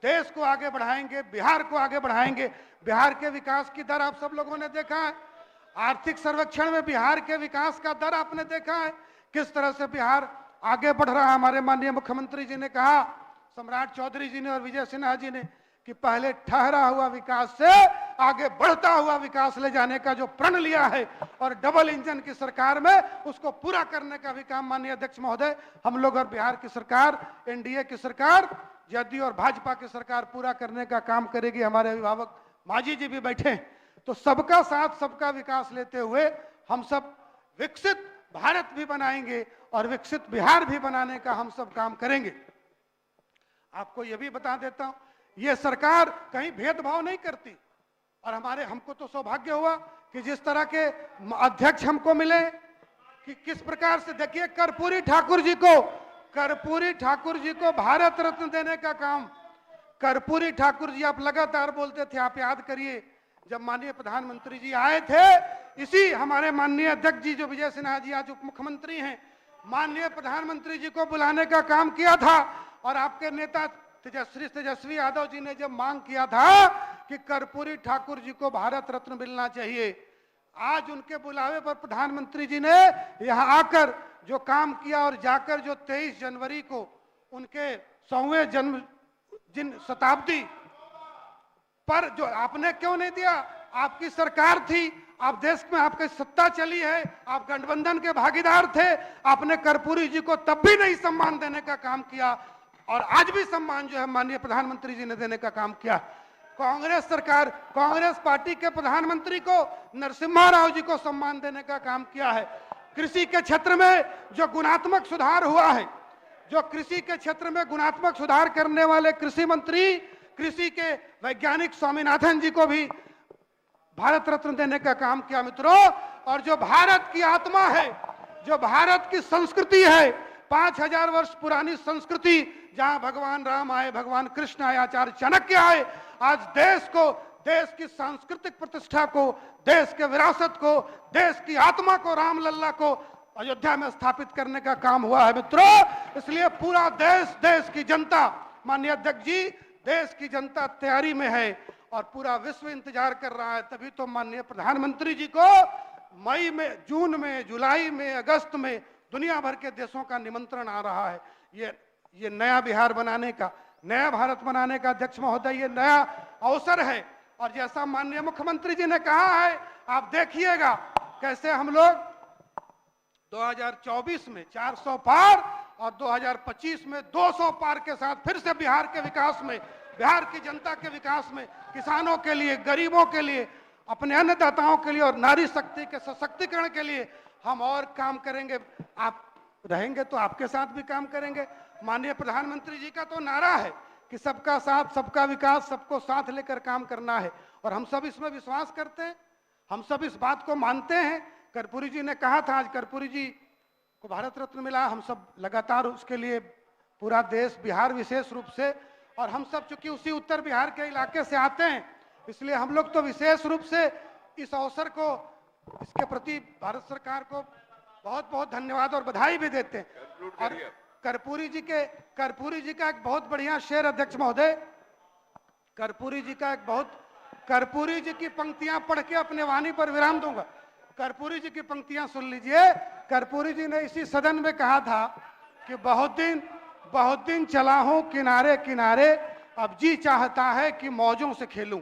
देश को आगे बढ़ाएंगे, बिहार को आगे बढ़ाएंगे। बिहार के विकास की दर आप सब लोगों ने देखा है, आर्थिक सर्वेक्षण में बिहार के विकास का दर आपने देखा है, किस तरह से बिहार आगे बढ़ रहा है। हमारे माननीय मुख्यमंत्री जी ने कहा, सम्राट चौधरी जी ने और विजय सिन्हा जी ने, कि पहले ठहरा हुआ विकास से आगे बढ़ता हुआ विकास ले जाने का जो प्रण लिया है और डबल इंजन की सरकार में उसको पूरा करने का भी काम माननीय अध्यक्ष महोदय हम लोग और बिहार की सरकार, एनडीए की सरकार, जदयू और भाजपा की सरकार पूरा करने का काम करेगी। हमारे अभिभावक मांझी जी भी बैठे हैं। तो सबका साथ सबका विकास लेते हुए हम सब विकसित भारत भी बनाएंगे और विकसित बिहार भी बनाने का हम सब काम करेंगे। आपको यह भी बता देता हूं, ये सरकार कहीं भेदभाव नहीं करती और हमको तो सौभाग्य हुआ कि जिस तरह के अध्यक्ष हमको मिले, कि किस प्रकार से, देखिए कर्पूरी ठाकुर जी को भारत रत्न देने का काम, कर्पूरी ठाकुर जी आप लगातार बोलते थे, आप याद करिए जब माननीय प्रधानमंत्री जी आए थे, इसी हमारे माननीय अध्यक्ष जी जो विजय सिन्हा जी आज उप मुख्यमंत्री हैं, माननीय प्रधानमंत्री जी को बुलाने का काम किया था और आपके नेता तेजस्वी यादव जी ने जब मांग किया था कि कर्पूरी ठाकुर जी को भारत रत्न मिलना चाहिए, आज उनके बुलावे पर प्रधानमंत्री जी ने यहां आकर जो काम किया और जाकर जो 23 जनवरी को उनके 100वें जन्म शताब्दी पर जो आपने क्यों नहीं दिया, आपकी सरकार थी, आप देश में आपकी सत्ता चली है, आप गठबंधन के भागीदार थे, आपने कर्पूरी जी को तब भी नहीं सम्मान देने का काम किया और आज भी सम्मान जो है माननीय प्रधानमंत्री जी ने देने का काम किया। कांग्रेस सरकार, कांग्रेस पार्टी के प्रधानमंत्री को नरसिम्हा राव जी को सम्मान देने का काम किया है। कृषि के क्षेत्र में जो गुणात्मक सुधार हुआ है, जो कृषि के क्षेत्र में गुणात्मक सुधार करने वाले कृषि मंत्री, कृषि के वैज्ञानिक स्वामीनाथन जी को भी भारत रत्न देने का काम किया मित्रों। और जो भारत की आत्मा है, जो भारत की संस्कृति है, 5000 वर्ष पुरानी संस्कृति, जहां भगवान राम आए, भगवान कृष्ण आए, आचार्य चाणक्य आए, आज देश को, देश की सांस्कृतिक प्रतिष्ठा को, देश के विरासत को, देश की आत्मा को, राम लल्ला को अयोध्या में स्थापित करने का काम हुआ है मित्रों। इसलिए पूरा देश, देश की जनता, माननीय अध्यक्ष जी, देश की जनता तैयारी में है और पूरा विश्व इंतजार कर रहा है। तभी तो माननीय प्रधानमंत्री जी को मई में, जून में, जुलाई में, अगस्त में दुनिया भर के देशों का निमंत्रण आ रहा है। ये नया बिहार बनाने का, नया भारत बनाने का अध्यक्ष महोदय ये नया अवसर है। और जैसा माननीय मुख्यमंत्री जी ने कहा है, आप देखिएगा कैसे हम लोग 2024 में 400 पार और 2025 में 200 पार के साथ फिर से बिहार के विकास में, बिहार की जनता के विकास में, किसानों के लिए, गरीबों के लिए, अपने अन्नदाताओं के लिए और नारी शक्ति के सशक्तिकरण के लिए हम और काम करेंगे। आप रहेंगे तो आपके साथ भी काम करेंगे। माननीय प्रधानमंत्री जी का तो नारा है कि सबका साथ, सबका विकास, सबको साथ लेकर काम करना है और हम सब इसमें विश्वास करते हैं, हम सब इस बात को मानते हैं। कर्पूरी जी ने कहा था, आज कर्पूरी जी को भारत रत्न मिला, हम सब लगातार उसके लिए पूरा देश, बिहार विशेष रूप से, और हम सब चूंकि उसी उत्तर बिहार के इलाके से आते हैं, इसलिए हम लोग तो विशेष रूप से इस अवसर को, इसके प्रति भारत सरकार को बहुत बहुत धन्यवाद और बधाई भी देते हैं। और कर्पूरी जी का एक बहुत बढ़िया शेर अध्यक्ष महोदय, कर्पूरी जी की पंक्तियां पढ़ के अपने वाणी पर विराम दूंगा। कर्पूरी जी की पंक्तियां सुन लीजिए। कर्पूरी जी ने इसी सदन में कहा था कि बहुत दिन चला हूं किनारे किनारे, अब जी चाहता है कि मौजों से खेलूं।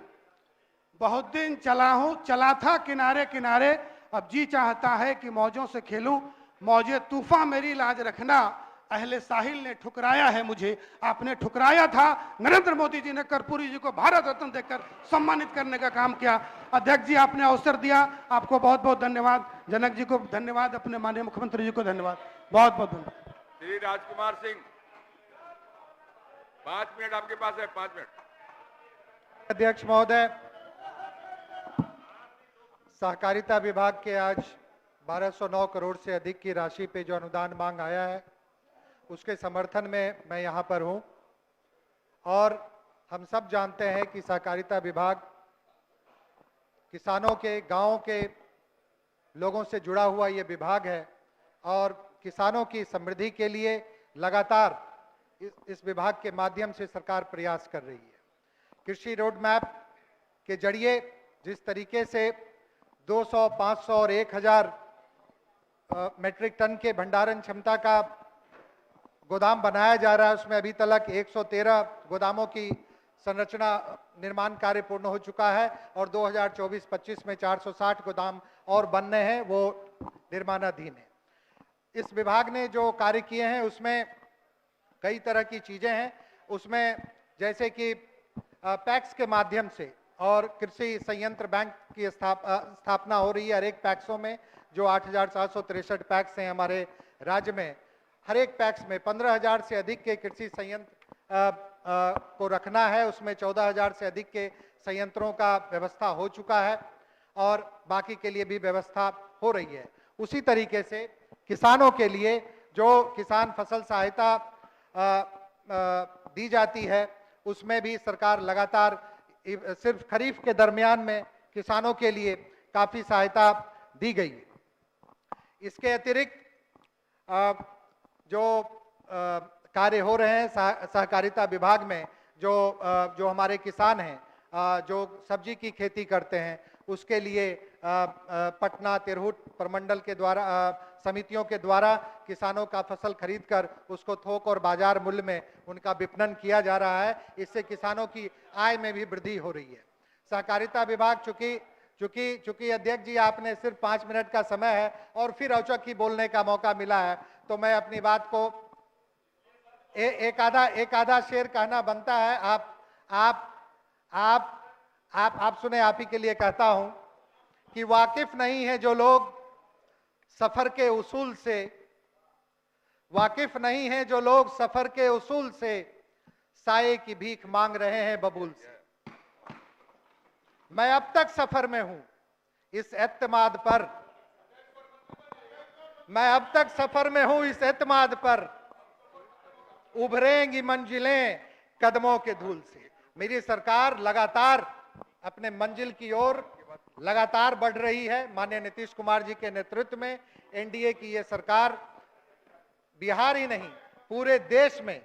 बहुत दिन चला था किनारे किनारे, अब जी चाहता है कि मौजों से खेलूं। मौजे तूफान मेरी लाज रखना, अहले साहिल ने ठुकराया है मुझे। आपने ठुकराया था, नरेंद्र मोदी जी ने कर्पूरी जी को भारत रत्न देकर सम्मानित करने का काम किया। अध्यक्ष जी, आपने अवसर दिया, आपको बहुत बहुत धन्यवाद। जनक जी को धन्यवाद, अपने माननीय मुख्यमंत्री जी को धन्यवाद, बहुत बहुत धन्यवाद। श्री राजकुमार सिंह, 5 मिनट आपके पास है, 5 मिनट। अध्यक्ष महोदय, सहकारिता विभाग के आज 1209 करोड़ से अधिक की राशि पे जो अनुदान मांग आया है, उसके समर्थन में मैं यहाँ पर हूँ। और हम सब जानते हैं कि सहकारिता विभाग किसानों के, गांवों के लोगों से जुड़ा हुआ ये विभाग है और किसानों की समृद्धि के लिए लगातार इस विभाग के माध्यम से सरकार प्रयास कर रही है। कृषि रोड मैप के जरिए जिस तरीके से 200, 500 और 1000 मेट्रिक टन के भंडारण क्षमता का गोदाम बनाया जा रहा है, उसमें अभी तक 113 गोदामों की संरचना निर्माण कार्य पूर्ण हो चुका है और 2024-25 में 460 गोदाम और बनने हैं, वो निर्माणाधीन है। इस विभाग ने जो कार्य किए हैं उसमें कई तरह की चीजें हैं, उसमें जैसे कि पैक्स के माध्यम से और कृषि संयंत्र बैंक की स्थापना हो रही है हर एक पैक्सों में, जो 8,763 पैक्स हैं हमारे राज्य में। हर एक पैक्स में 15,000 से अधिक के कृषि संयंत्र को रखना है, उसमें 14,000 से अधिक के संयंत्रों का व्यवस्था हो चुका है और बाकी के लिए भी व्यवस्था हो रही है। उसी तरीके से किसानों के लिए जो किसान फसल सहायता दी जाती है, उसमें भी सरकार लगातार सिर्फ खरीफ के दरमियान में किसानों के लिए काफी सहायता दी गई है। इसके अतिरिक्त जो कार्य हो रहे हैं सहकारिता विभाग में, जो हमारे किसान हैं जो सब्जी की खेती करते हैं, उसके लिए पटना तिरहुत प्रमंडल के द्वारा समितियों के द्वारा किसानों का फसल खरीदकर उसको थोक और बाजार मूल्य में उनका विपणन किया जा रहा है। इससे किसानों की आय में भी वृद्धि हो रही है। सहकारिता विभाग चूंकि अध्यक्ष जी आपने सिर्फ 5 मिनट का समय है और फिर औचक ही बोलने का मौका मिला है, तो मैं अपनी बात को एक आधा शेर कहना बनता है। आप सुने, आप ही के लिए कहता हूं कि वाकिफ नहीं है जो लोग सफर के उसूल से, वाकिफ नहीं है जो लोग सफर के उसूल से, साये की भीख मांग रहे हैं बबूल से। मैं अब तक सफर में हूं इस एतमाद पर, मैं अब तक सफर में हूं इस एतमाद पर, उभरेंगी मंजिलें कदमों के धूल से। मेरी सरकार लगातार अपने मंजिल की ओर लगातार बढ़ रही है। माननीय नीतीश कुमार जी के नेतृत्व में एनडीए की ये सरकार बिहार ही नहीं पूरे देश में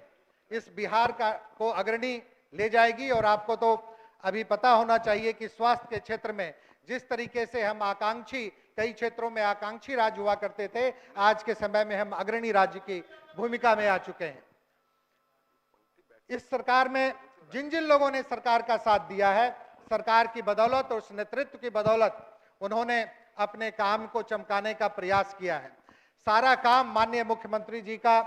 इस बिहार को अग्रणी ले जाएगी। और आपको तो अभी पता होना चाहिए कि स्वास्थ्य के क्षेत्र में जिस तरीके से हम आकांक्षी, कई क्षेत्रों में आकांक्षी राज्य हुआ करते थे, आज के समय में हम अग्रणी राज्य की भूमिका में आ चुके हैं। इस सरकार में जिन जिन लोगों ने सरकार का साथ दिया है, सरकार की बदौलत और उस नेतृत्व की बदौलत उन्होंने अपने काम को चमकाने का प्रयास किया है। सारा काम माननीय मुख्यमंत्री जी का,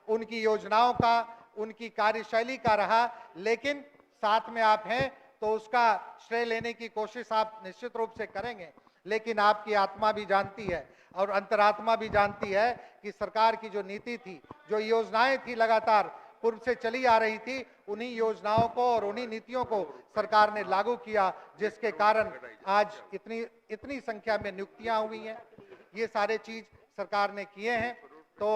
उनकी योजनाओं का, उनकी कार्यशैली का रहा, लेकिन साथ में आप हैं तो उसका श्रेय लेने की कोशिश आप निश्चित रूप से करेंगे। लेकिन आपकी आत्मा भी जानती है और अंतरात्मा भी जानती है कि सरकार की जो नीति थी, जो योजनाएं थी लगातार पूर्व से चली आ रही थी, उन्हीं योजनाओं को और उन्हीं नीतियों को सरकार ने लागू किया, जिसके कारण आज इतनी संख्या में नियुक्तियां हुई हैं। ये सारे चीज सरकार ने किए हैं। तो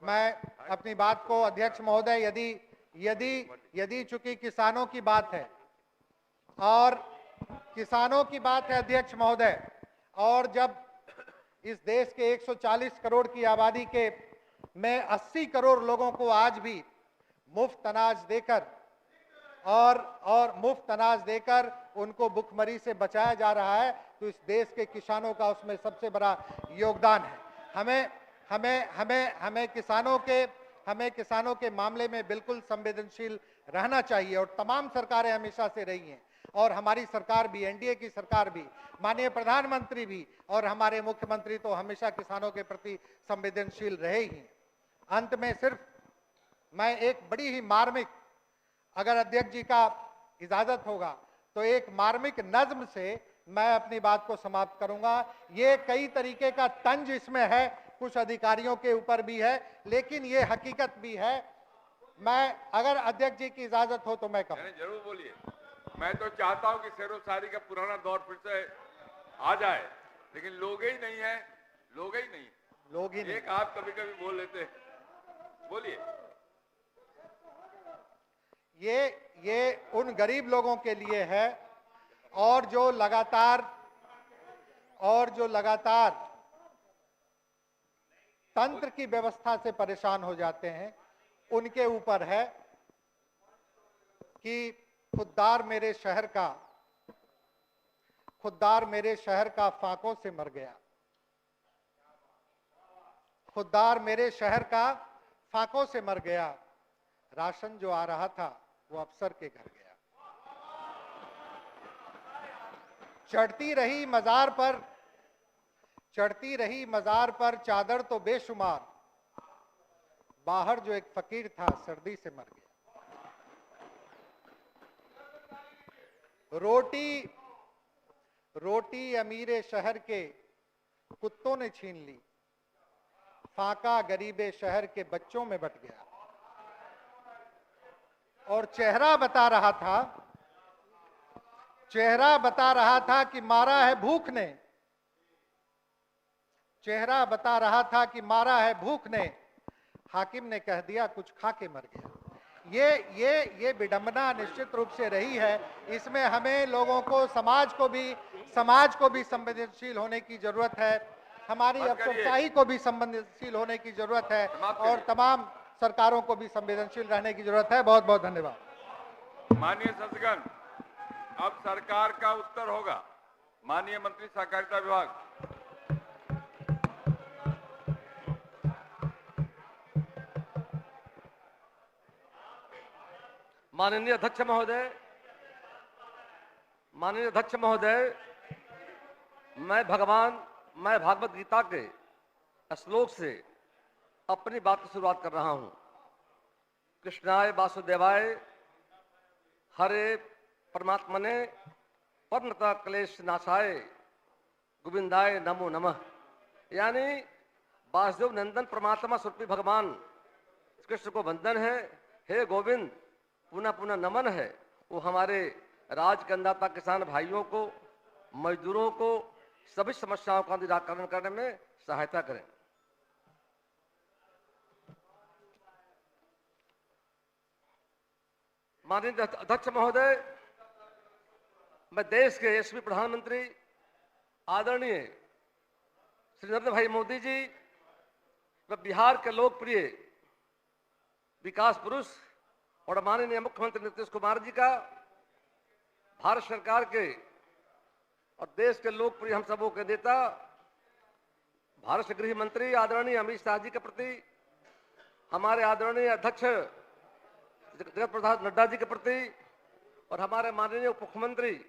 मैं अपनी बात को अध्यक्ष महोदय, यदि चूंकि किसानों की बात है और किसानों की बात है अध्यक्ष महोदय, और जब इस देश के 140 करोड़ की आबादी के में 80 करोड़ लोगों को आज भी मुफ्त अनाज देकर और मुफ्त अनाज देकर उनको भुखमरी से बचाया जा रहा है, तो इस देश के किसानों का उसमें सबसे बड़ा योगदान है। हमें किसानों के मामले में बिल्कुल संवेदनशील रहना चाहिए और तमाम सरकारें हमेशा से रही हैं और हमारी सरकार भी, एनडीए की सरकार भी, माननीय प्रधानमंत्री भी और हमारे मुख्यमंत्री तो हमेशा किसानों के प्रति संवेदनशील रहे ही। अंत में सिर्फ मैं एक बड़ी ही मार्मिक, अगर अध्यक्ष जी का इजाजत होगा तो एक मार्मिक नज्म से मैं अपनी बात को समाप्त करूंगा। ये कई तरीके का तंज इसमें है, कुछ अधिकारियों के ऊपर भी है, लेकिन ये हकीकत भी है। मैं, अगर अध्यक्ष जी की इजाजत हो तो मैं कहूँ। जरूर बोलिए। मैं तो चाहता हूं कि शेरो शायरी का पुराना दौर फिर से आ जाए, लेकिन लोग ही नहीं है, लोग ही नहीं। एक आप कभी कभी बोल लेते हैं, बोलिए। ये उन गरीब लोगों के लिए है और जो लगातार तंत्र की व्यवस्था से परेशान हो जाते हैं, उनके ऊपर है कि खुददार मेरे शहर का फाकों से मर गया। खुददार मेरे शहर का फाकों से मर गया। राशन जो आ रहा था वो अफसर के घर गया। चढ़ती रही मजार पर चादर तो बेशुमार। बाहर जो एक फकीर था सर्दी से मर गया। रोटी अमीरे शहर के कुत्तों ने छीन ली। फाका गरीबे शहर के बच्चों में बट गया। और चेहरा बता रहा था कि मारा है भूख ने। चेहरा बता रहा था कि मारा है भूख ने। हाकिम ने कह दिया कुछ खा के मर गया। ये विडंबना निश्चित रूप से रही है। इसमें हमें लोगों को, समाज को भी संवेदनशील होने की जरूरत है। हमारी अफसरशाही को भी संवेदनशील होने की जरूरत है और तमाम सरकारों को भी संवेदनशील रहने की जरूरत है। बहुत बहुत धन्यवाद। माननीय सदस्यगण, अब सरकार का उत्तर होगा। माननीय मंत्री सहकारिता विभाग। माननीय अध्यक्ष महोदय, मैं भागवत गीता के श्लोक से अपनी बात की शुरुआत कर रहा हूं। कृष्णाय वासुदेवाय हरे परमात्मने परमता क्लेश नाशाय गोविंदाय नमो नमः। यानी वासुदेव नंदन परमात्मा स्वरूपी भगवान कृष्ण को वंदन है। हे गोविंद, पुनः पुनः नमन है। वो हमारे राज्य के अन्नदाता किसान भाइयों को, मजदूरों को सभी समस्याओं का निराकरण करने में सहायता करें। माननीय अध्यक्ष महोदय, मैं देश के यशस्वी प्रधानमंत्री आदरणीय श्री नरेंद्र भाई मोदी जी व बिहार के लोकप्रिय विकास पुरुष और माननीय मुख्यमंत्री नीतीश कुमार जी का, भारत सरकार के और देश के लोकप्रिय हम सबों के नेता भारत के गृह मंत्री आदरणीय अमित शाह जी के प्रति, हमारे आदरणीय अध्यक्ष जगत प्रसाद नड्डा जी के प्रति और हमारे माननीय उप मुख्यमंत्री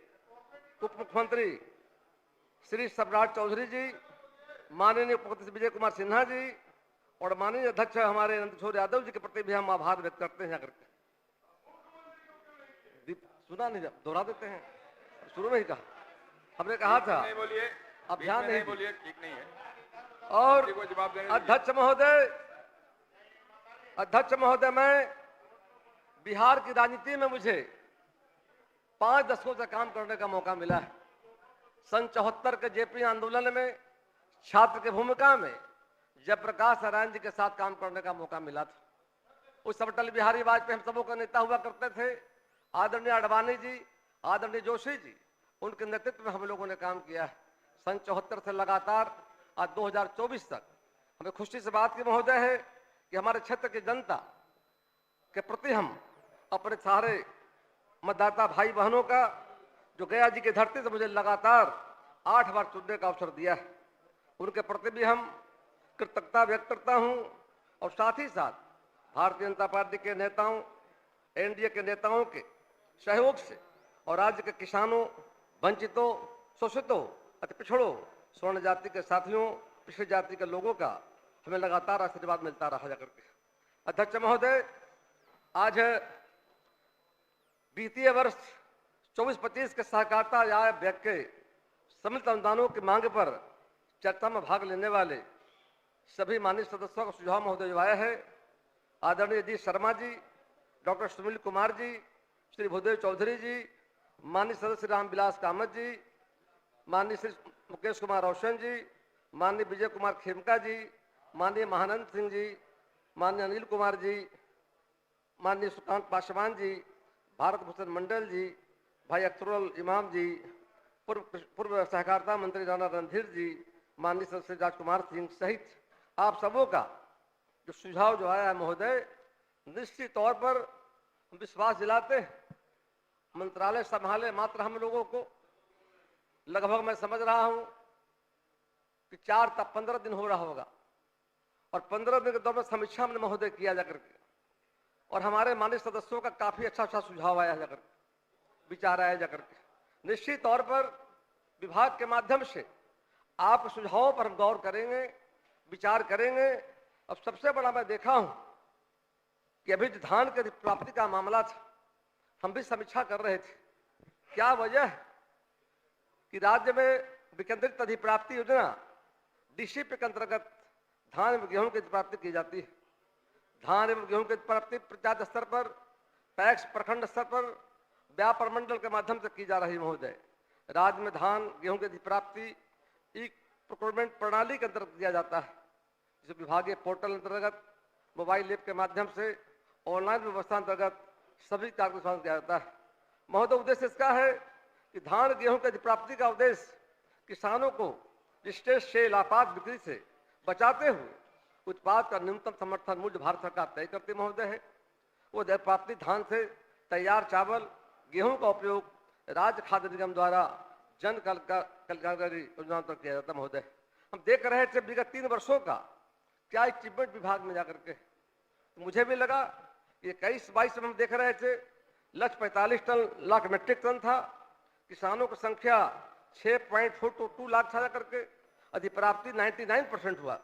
श्री सम्राट चौधरी जी, माननीय उप मुख्यमंत्री विजय कुमार सिन्हा जी और माननीय अध्यक्ष हमारे नंदकिशोर यादव जी के प्रति भी हम आभार व्यक्त करते हैं। करके सुना नहीं, दोहरा देते हैं। शुरू में ही कहा, हमने कहा था अब ध्यान नहीं बोलिए, ठीक नहीं है। और अध्यक्ष महोदय, मैं बिहार की राजनीति में मुझे 5 दशकों से काम करने का मौका मिला है। सन 74 के जेपी आंदोलन में छात्र की भूमिका में जयप्रकाश नारायण जी के साथ काम करने का मौका मिला था। उस समय अटल बिहारी वाजपेयी हम सबों का नेता हुआ करते थे। आदरणीय अडवाणी जी, आदरणीय जोशी जी, उनके नेतृत्व में हम लोगों ने काम किया है। सन 74 से लगातार आज 2024 तक हमें खुशी से बात की महोदय है कि हमारे क्षेत्र की जनता के प्रति हम अपने सारे मतदाता भाई बहनों का, जो गया जी की धरती से मुझे लगातार 8 बार चुनने का अवसर दिया है, उनके प्रति भी हम कृतज्ञता व्यक्त करता हूं। और साथ ही साथ भारतीय जनता पार्टी के नेताओं, एनडीए के नेताओं के सहयोग से और राज्य के किसानों, वंचितों, शोषितों, अति पिछड़ों, स्वर्ण जाति के साथियों, पिछड़ी जाति के लोगों का हमें लगातार आशीर्वाद मिलता रहा करके। अध्यक्ष महोदय, आज वित्तीय वर्ष 24-25 के सहकारिता आय व्यय के सम्मिलित अनुदानों की मांग पर चर्चा में भाग लेने वाले सभी माननीय सदस्यों का सुझाव महोदय जो आया है, आदरणीय जी शर्मा जी, डॉक्टर सुनील कुमार जी, श्री भूदेव चौधरी जी, माननीय सदस्य रामविलास कामत जी, माननीय श्री मुकेश कुमार रोशन जी, माननीय विजय कुमार खेमका जी, माननीय महानंद सिंह जी, माननीय अनिल कुमार जी, माननीय सुकांत पासवान जी, भारत भूषण मंडल जी, भाई अख्तरुल इमाम जी, पूर्व सहकारिता मंत्री राणा रणधीर जी, माननीय सदस्य राजकुमार सिंह सहित आप सबों का जो सुझाव जो आया है महोदय, निश्चित तौर पर विश्वास दिलाते हैं मंत्रालय संभाले मात्र हम लोगों को लगभग मैं समझ रहा हूं कि 4 तक 15 दिन हो रहा होगा, और 15 दिन के दौरान समीक्षा हमने महोदय किया जाकर के, और हमारे माननीय सदस्यों का काफी अच्छा सुझाव आया जाकर के, विचार आया जाकर के। निश्चित तौर पर विभाग के माध्यम से आपके सुझावों पर हम गौर करेंगे, विचार करेंगे। अब सबसे बड़ा मैं देखा हूं कि अभी जो धान के प्राप्ति का मामला था, हम भी समीक्षा कर रहे थे, क्या वजह है कि राज्य में विकेंद्रित अधिप्राप्ति योजना डीसीपी के अंतर्गत धान एवं गेहूं की प्राप्ति की जाती है। धान एवं गेहूं की प्राप्ति पंचायत स्तर पर, पैक्स प्रखंड स्तर पर, व्यापार मंडल के माध्यम से की जा रही महोदय। राज्य में धान गेहूं की प्राप्ति ई प्रोक्योरमेंट प्रणाली के अंतर्गत किया जाता है, जिसे विभागीय पोर्टल अंतर्गत मोबाइल ऐप के माध्यम से ऑनलाइन व्यवस्था अंतर्गत सभी कार्य किया जाता है। महोदय, उद्देश्य इसका है कि धान गेहूं की प्राप्ति का उद्देश्य किसानों को स्टेज से लापात बिक्री से बचाते हुए उत्पाद का न्यूनतम समर्थन मूल्य भारत सरकार तय करती महोदय है। वो प्राप्ति धान से तैयार चावल गेहूं का उपयोग राज्य खाद्य निगम द्वारा जन कल्याणकारी योजना पर किया जाता महोदय। हम देख रहे थे विगत 3 वर्षों का क्या अचीवमेंट विभाग में जाकर के, तो मुझे भी लगा ये 21-22 में हम देख रहे थे लक्ष्य 45 लाख मीट्रिक टन था, किसानों की संख्या 6.42 लाख था करके, अधिप्राप्ति 99% हुआ,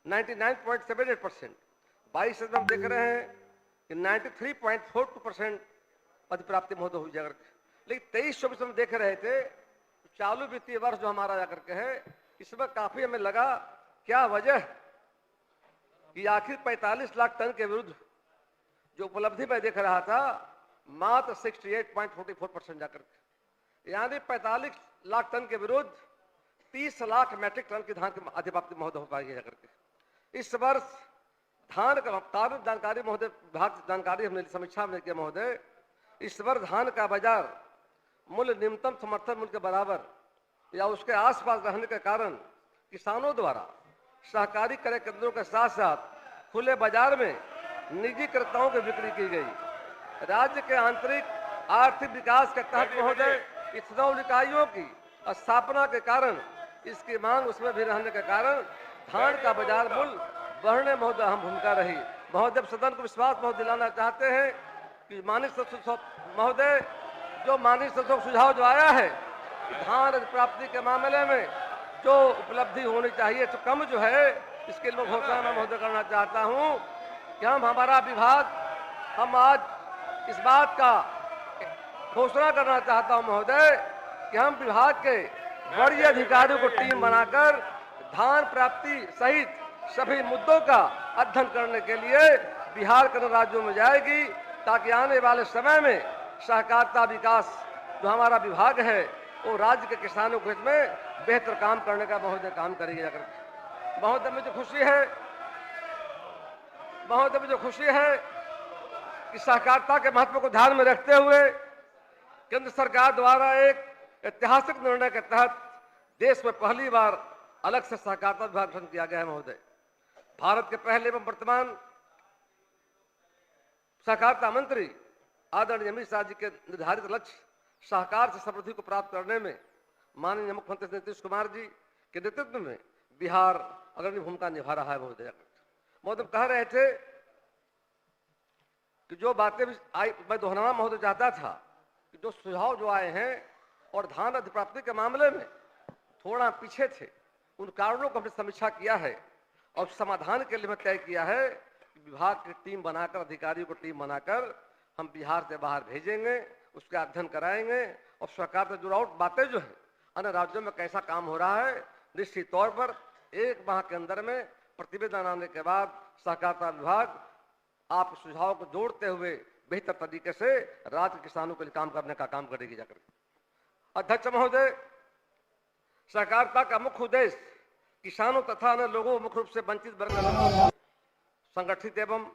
99.78%। 22 में हम देख रहे हैं कि 93.42% अधिप्राप्ति महोदय हुई जाकर के। लेकिन 23-24 में देख रहे थे चालू वित्तीय वर्ष जो हमारा जाकर के है, इसमें काफी हमें लगा क्या वजह कि आखिर 45 लाख टन के विरुद्ध जो उपलब्धि मैं देख रहा था मात्र 68.44% जाकर के, यानी 45 लाख टन के विरुद्ध 30 लाख मैट्रिक टन की धान की अधिप्राप्ति महोदय हो पाएगी जाकर के। इस वर्ष धान का कारण जानकारी महोदय, विभाग से जानकारी हमने समीक्षा में किया महोदय, इस वर्ष धान का बाजार मूल्य न्यूनतम समर्थन मूल्य के बराबर या उसके आसपास रहने के कारण किसानों द्वारा सहकारी क्रय केंद्रों के साथ साथ खुले बाजार में निजी क्रेताओं की बिक्री की गई। राज्य के आंतरिक आर्थिक विकास के तहत महोदय इथेनॉल इकाइयों की स्थापना के कारण इसकी मांग उसमें भी रहने के कारण धान का बाजार मूल्य बढ़ने महोदय अहम भूमिका रही। महोदय, सदन को विश्वास महोदय दिलाना चाहते हैं कि माननीय महोदय जो माननीय सदस्यों सुझाव जो आया है धान प्राप्ति के मामले में जो उपलब्धि होनी चाहिए तो कम जो है, इसके लिए घोषणा मैं महोदय करना चाहता हूं कि हमारा विभाग, हम आज इस बात का घोषणा करना चाहता हूं महोदय कि हम विभाग के वरीय अधिकारियों को टीम बनाकर धान प्राप्ति सहित सभी मुद्दों का अध्ययन करने के लिए बिहार के राज्यों में जाएगी, ताकि आने वाले समय में सहकारिता विकास जो हमारा विभाग है वो राज्य के किसानों के हित में बेहतर काम करने का महोदय काम करेगी। महोदय, मुझे खुशी है कि सहकारिता के महत्व को ध्यान में रखते हुए केंद्र सरकार द्वारा एक ऐतिहासिक निर्णय के तहत देश में पहली बार अलग से सहकारिता विभाग गठन किया गया है महोदय। भारत के पहले एवं वर्तमान सहकारिता मंत्री आदरणीय अमित शाह जी के निर्धारित लक्ष्य सहकार से समृद्धि को प्राप्त करने में माननीय मुख्यमंत्री नीतीश कुमार जी के नेतृत्व में बिहार अग्रणी भूमिका निभा रहा है महोदय। महोदय कह रहे थे कि जो बातें मैं दोहराना महोदय चाहता था कि जो सुझाव जो आए हैं और धान अधिप्राप्ति के मामले में थोड़ा पीछे थे, उन कारणों को हमने समीक्षा किया है और समाधान के लिए तय किया है कि विभाग की टीम बनाकर, अधिकारियों को टीम बनाकर हम बिहार से बाहर भेजेंगे, उसका अध्ययन कराएंगे और सरकार से जुड़ा बातें जो है अन्य राज्यों में कैसा काम हो रहा है, निश्चित तौर पर 1 माह के अंदर में प्रतिवेदन आने के बाद सहकारिता विभाग आप सुझाव को जोड़ते हुए बेहतर तरीके से राज्य के किसानों के लिए काम करने का काम करेगी जाकर। अध्यक्ष महोदय, सहकारिता का मुख्य उद्देश्य किसानों तथा अन्य लोगों मुख्य रूप से वंचित वर्ग संगठित एवं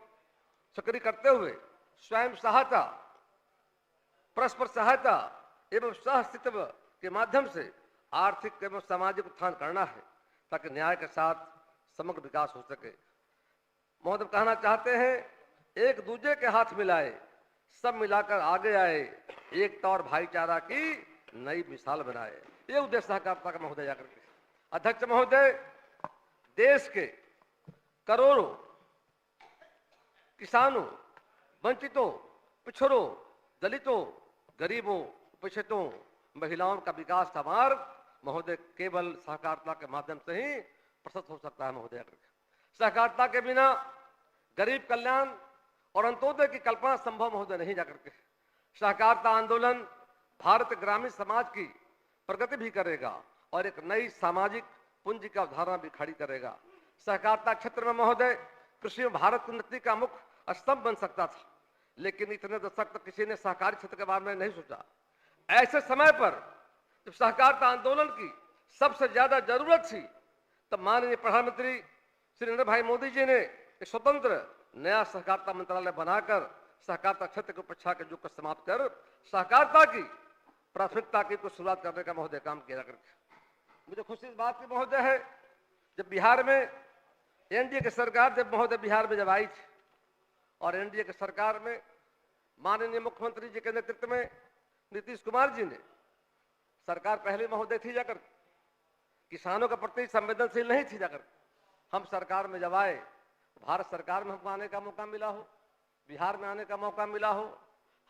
सक्रिय करते हुए स्वयं सहायता, परस्पर सहायता एवं सह-अस्तित्व के माध्यम से आर्थिक एवं सामाजिक उत्थान करना है, ताकि न्याय के साथ समग्र विकास हो सके। महोदय कहना चाहते हैं, एक दूसरे के हाथ मिलाए सब मिलाकर आगे आए, एकता और भाईचारा की नई मिसाल बनाए। ये उद्देश्य सहकारिता का महोदय जाकर के। अध्यक्ष महोदय, देश के करोड़ों किसानों, वंचितों, पिछड़ों, दलितों, गरीबों, उपेक्षितों, महिलाओं का विकास का मार्ग महोदय केवल सहकारिता के माध्यम से ही प्रशस्त हो सकता है महोदय। सहकारिता के बिना गरीब कल्याण और अंत्योदय की कल्पना संभव महोदय नहीं जाकर के। सहकारिता आंदोलन भारत ग्रामीण समाज की प्रगति भी करेगा और एक नई सामाजिक पूंजी का अवधारणा भी खड़ी करेगा। सहकारिता क्षेत्र में महोदय कृषि में भारत की उन्नति का मुख्य स्तंभ बन सकता था, लेकिन इतने दशक तक किसी ने सहकारी क्षेत्र के बारे में नहीं सोचा। ऐसे समय पर जब सहकारिता आंदोलन की सबसे ज्यादा जरूरत थी, तब माननीय प्रधानमंत्री श्री नरेंद्र भाई मोदी जी ने एक स्वतंत्र नया सहकारिता मंत्रालय बनाकर सहकारिता क्षेत्र की उपेक्षा के युग को समाप्त कर सहकारिता की प्राथमिकता की कुछ शुरुआत करने का महोदय काम किया करके। मुझे खुशी इस बात की महोदय है, जब बिहार में एनडीए की सरकार जब महोदय बिहार में जब आई थी और एनडीए की सरकार में माननीय मुख्यमंत्री जी के नेतृत्व में नीतीश कुमार जी ने सरकार पहले महोदय थी जाकर किसानों के प्रति संवेदनशील नहीं थी जाकर। हम सरकार में जब आए, भारत सरकार में हमको आने का मौका मिला हो, बिहार में आने का मौका मिला हो,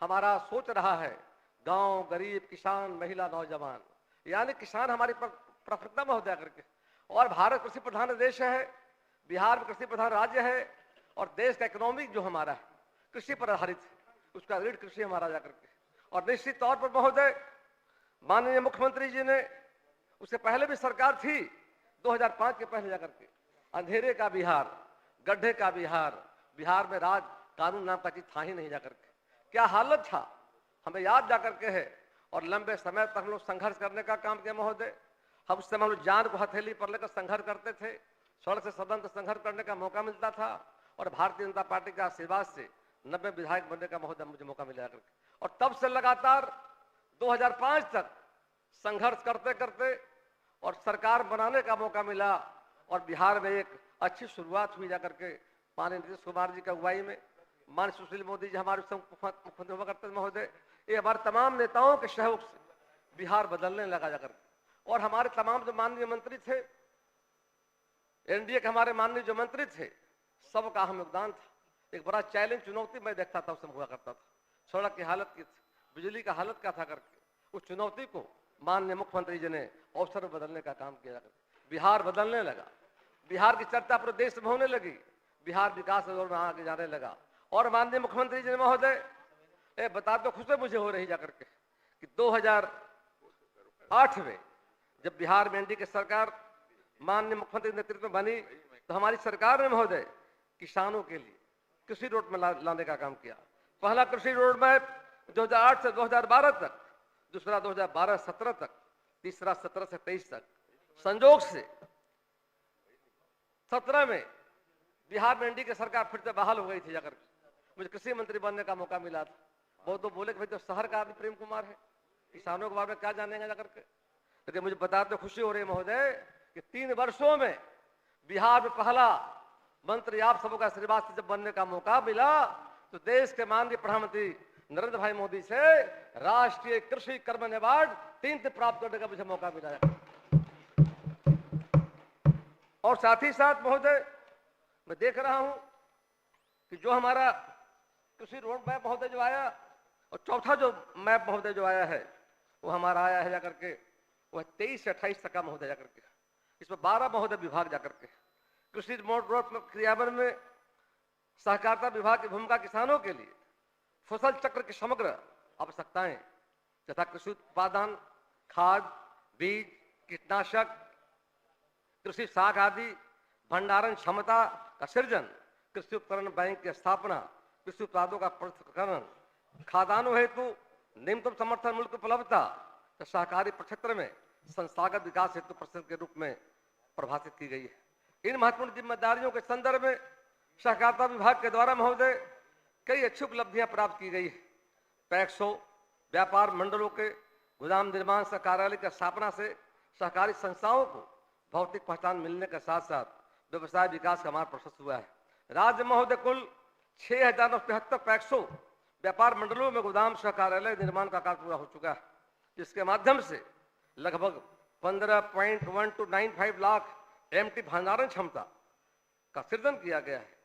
हमारा सोच रहा है गांव, गरीब, किसान, महिला, नौजवान, यानी किसान हमारी प्राथमिकता महोदय करके। और भारत कृषि प्रधान देश है, बिहार में कृषि प्रधान राज्य है और देश का इकोनॉमिक जो हमारा है कृषि पर आधारित है, उसका रीढ़ कृषि हमारा जाकर के। और निश्चित तौर पर महोदय माननीय मुख्यमंत्री जी ने, उससे पहले भी सरकार थी 2005 के पहले जाकर के, अंधेरे का बिहार, गड्ढे का बिहार, बिहार में राज कानून नाम का चीज था ही नहीं जाकर के। क्या हालत था हमें याद जाकर के है। और लंबे समय तक हम लोग संघर्ष करने का काम किया महोदय। हम उस समय हम लोग जान को हथेली पर लेकर संघर्ष करते थे, सड़क से सदन तक संघर्ष करने का मौका मिलता था और भारतीय जनता पार्टी के आशीर्वाद से 90 विधायक बनने का महोदय मुझे मौका मिला करके। और तब से लगातार 2005 तक संघर्ष करते करते और सरकार बनाने का मौका मिला और बिहार में एक अच्छी शुरुआत हुई जाकर के माननीय नीतीश कुमार जी की अगुवाई में। माननीय सुशील मोदी जी हमारे मुख्यमंत्री हुआ करते महोदय, ये हमारे तमाम नेताओं के सहयोग से बिहार बदलने लगा जाकर। और हमारे तमाम जो माननीय मंत्री थे, एनडीए के हमारे माननीय जो मंत्री थे, सबका अहम योगदान था। एक बड़ा चैलेंज, चुनौती मैं देखता था उस समय हुआ करता था। सड़क की हालत की थी, बिजली का हालत क्या था करके, उस चुनौती को माननीय मुख्यमंत्री जी ने अवसर बदलने का काम किया करके बिहार बदलने लगा। बिहार की चर्चा पूरे देश में होने लगी, बिहार विकास की ओर में आगे जाने लगा। और माननीय मुख्यमंत्री जी ने महोदय बता दो, खुशी मुझे हो रही जाकर के कि 2008 में जब बिहार में एनडीए की सरकार माननीय मुख्यमंत्री नेतृत्व में बनी, तो हमारी सरकार ने महोदय किसानों के लिए कृषि रोड में लाने का काम किया। पहला कृषि रोड मैप 2008 से 2012 तक, दूसरा 2012-17 तक, तीसरा 17 से 23 तक। संजोग से 17 में बिहार में एनडीए की सरकार फिर से बहाल हो गई थी जाकर। मुझे कृषि मंत्री बनने का मौका मिला था। बहुत तो बोले कि भाई तो शहर का आदमी प्रेम कुमार है, किसानों के बारे में क्या जानेंगे जाकर के। लेकिन मुझे बताते खुशी हो रही है महोदय कि 3 वर्षों में बिहार में पहला मंत्री आप सबों का आशीर्वाद से जब बनने का मौका मिला, तो देश के माननीय प्रधानमंत्री नरेंद्र भाई मोदी से राष्ट्रीय कृषि कर्मण अवार्ड 3 प्राप्त करने का मुझे मौका मिला है। और साथ ही साथ महोदय मैं देख रहा हूं कि जो हमारा कृषि रोड मैप महोदय जो आया, और चौथा जो मैप महोदय जो आया है वो हमारा आया है जाकर के, वह 23 से 28 तक का महोदय जाकर के। इसमें 12 महोदय विभाग जाकर के कृषि रोड क्रियान्वयन में सहकारिता विभाग की भूमिका किसानों के लिए फसल चक्र की समग्र आवश्यकताएं तथा कृषि उत्पादन, खाद, बीज, कीटनाशक, कृषि साख आदि, भंडारण क्षमता का सृजन, कृषि उपकरण बैंक की स्थापना, कृषि उत्पादों का प्रसंस्करण, खाद्यान्नों हेतु न्यूनतम समर्थन मूल्य की उपलब्धता, सहकारी क्षेत्र में संस्थागत विकास हेतु प्रसंग के रूप में प्रभाषित की गई है। इन महत्वपूर्ण जिम्मेदारियों के संदर्भ में सहकारिता विभाग के द्वारा महोदय कई अच्छी उपलब्धियां प्राप्त की गई है। पैक्सों, व्यापार मंडलों के गोदाम निर्माण सह कार्यालय की स्थापना से सहकारी संस्थाओं को भौतिक पहचान मिलने के साथ साथ व्यवसाय विकास का मार्ग प्रशस्त हुआ है। राज्य महोदय कुल 6,975 पैक्सों व्यापार मंडलों में गोदाम सह कार्यालय निर्माण का कार्य पूरा हो चुका है, जिसके माध्यम से लगभग 15.1295 लाख एमटी भंडारण क्षमता का सृजन किया गया है।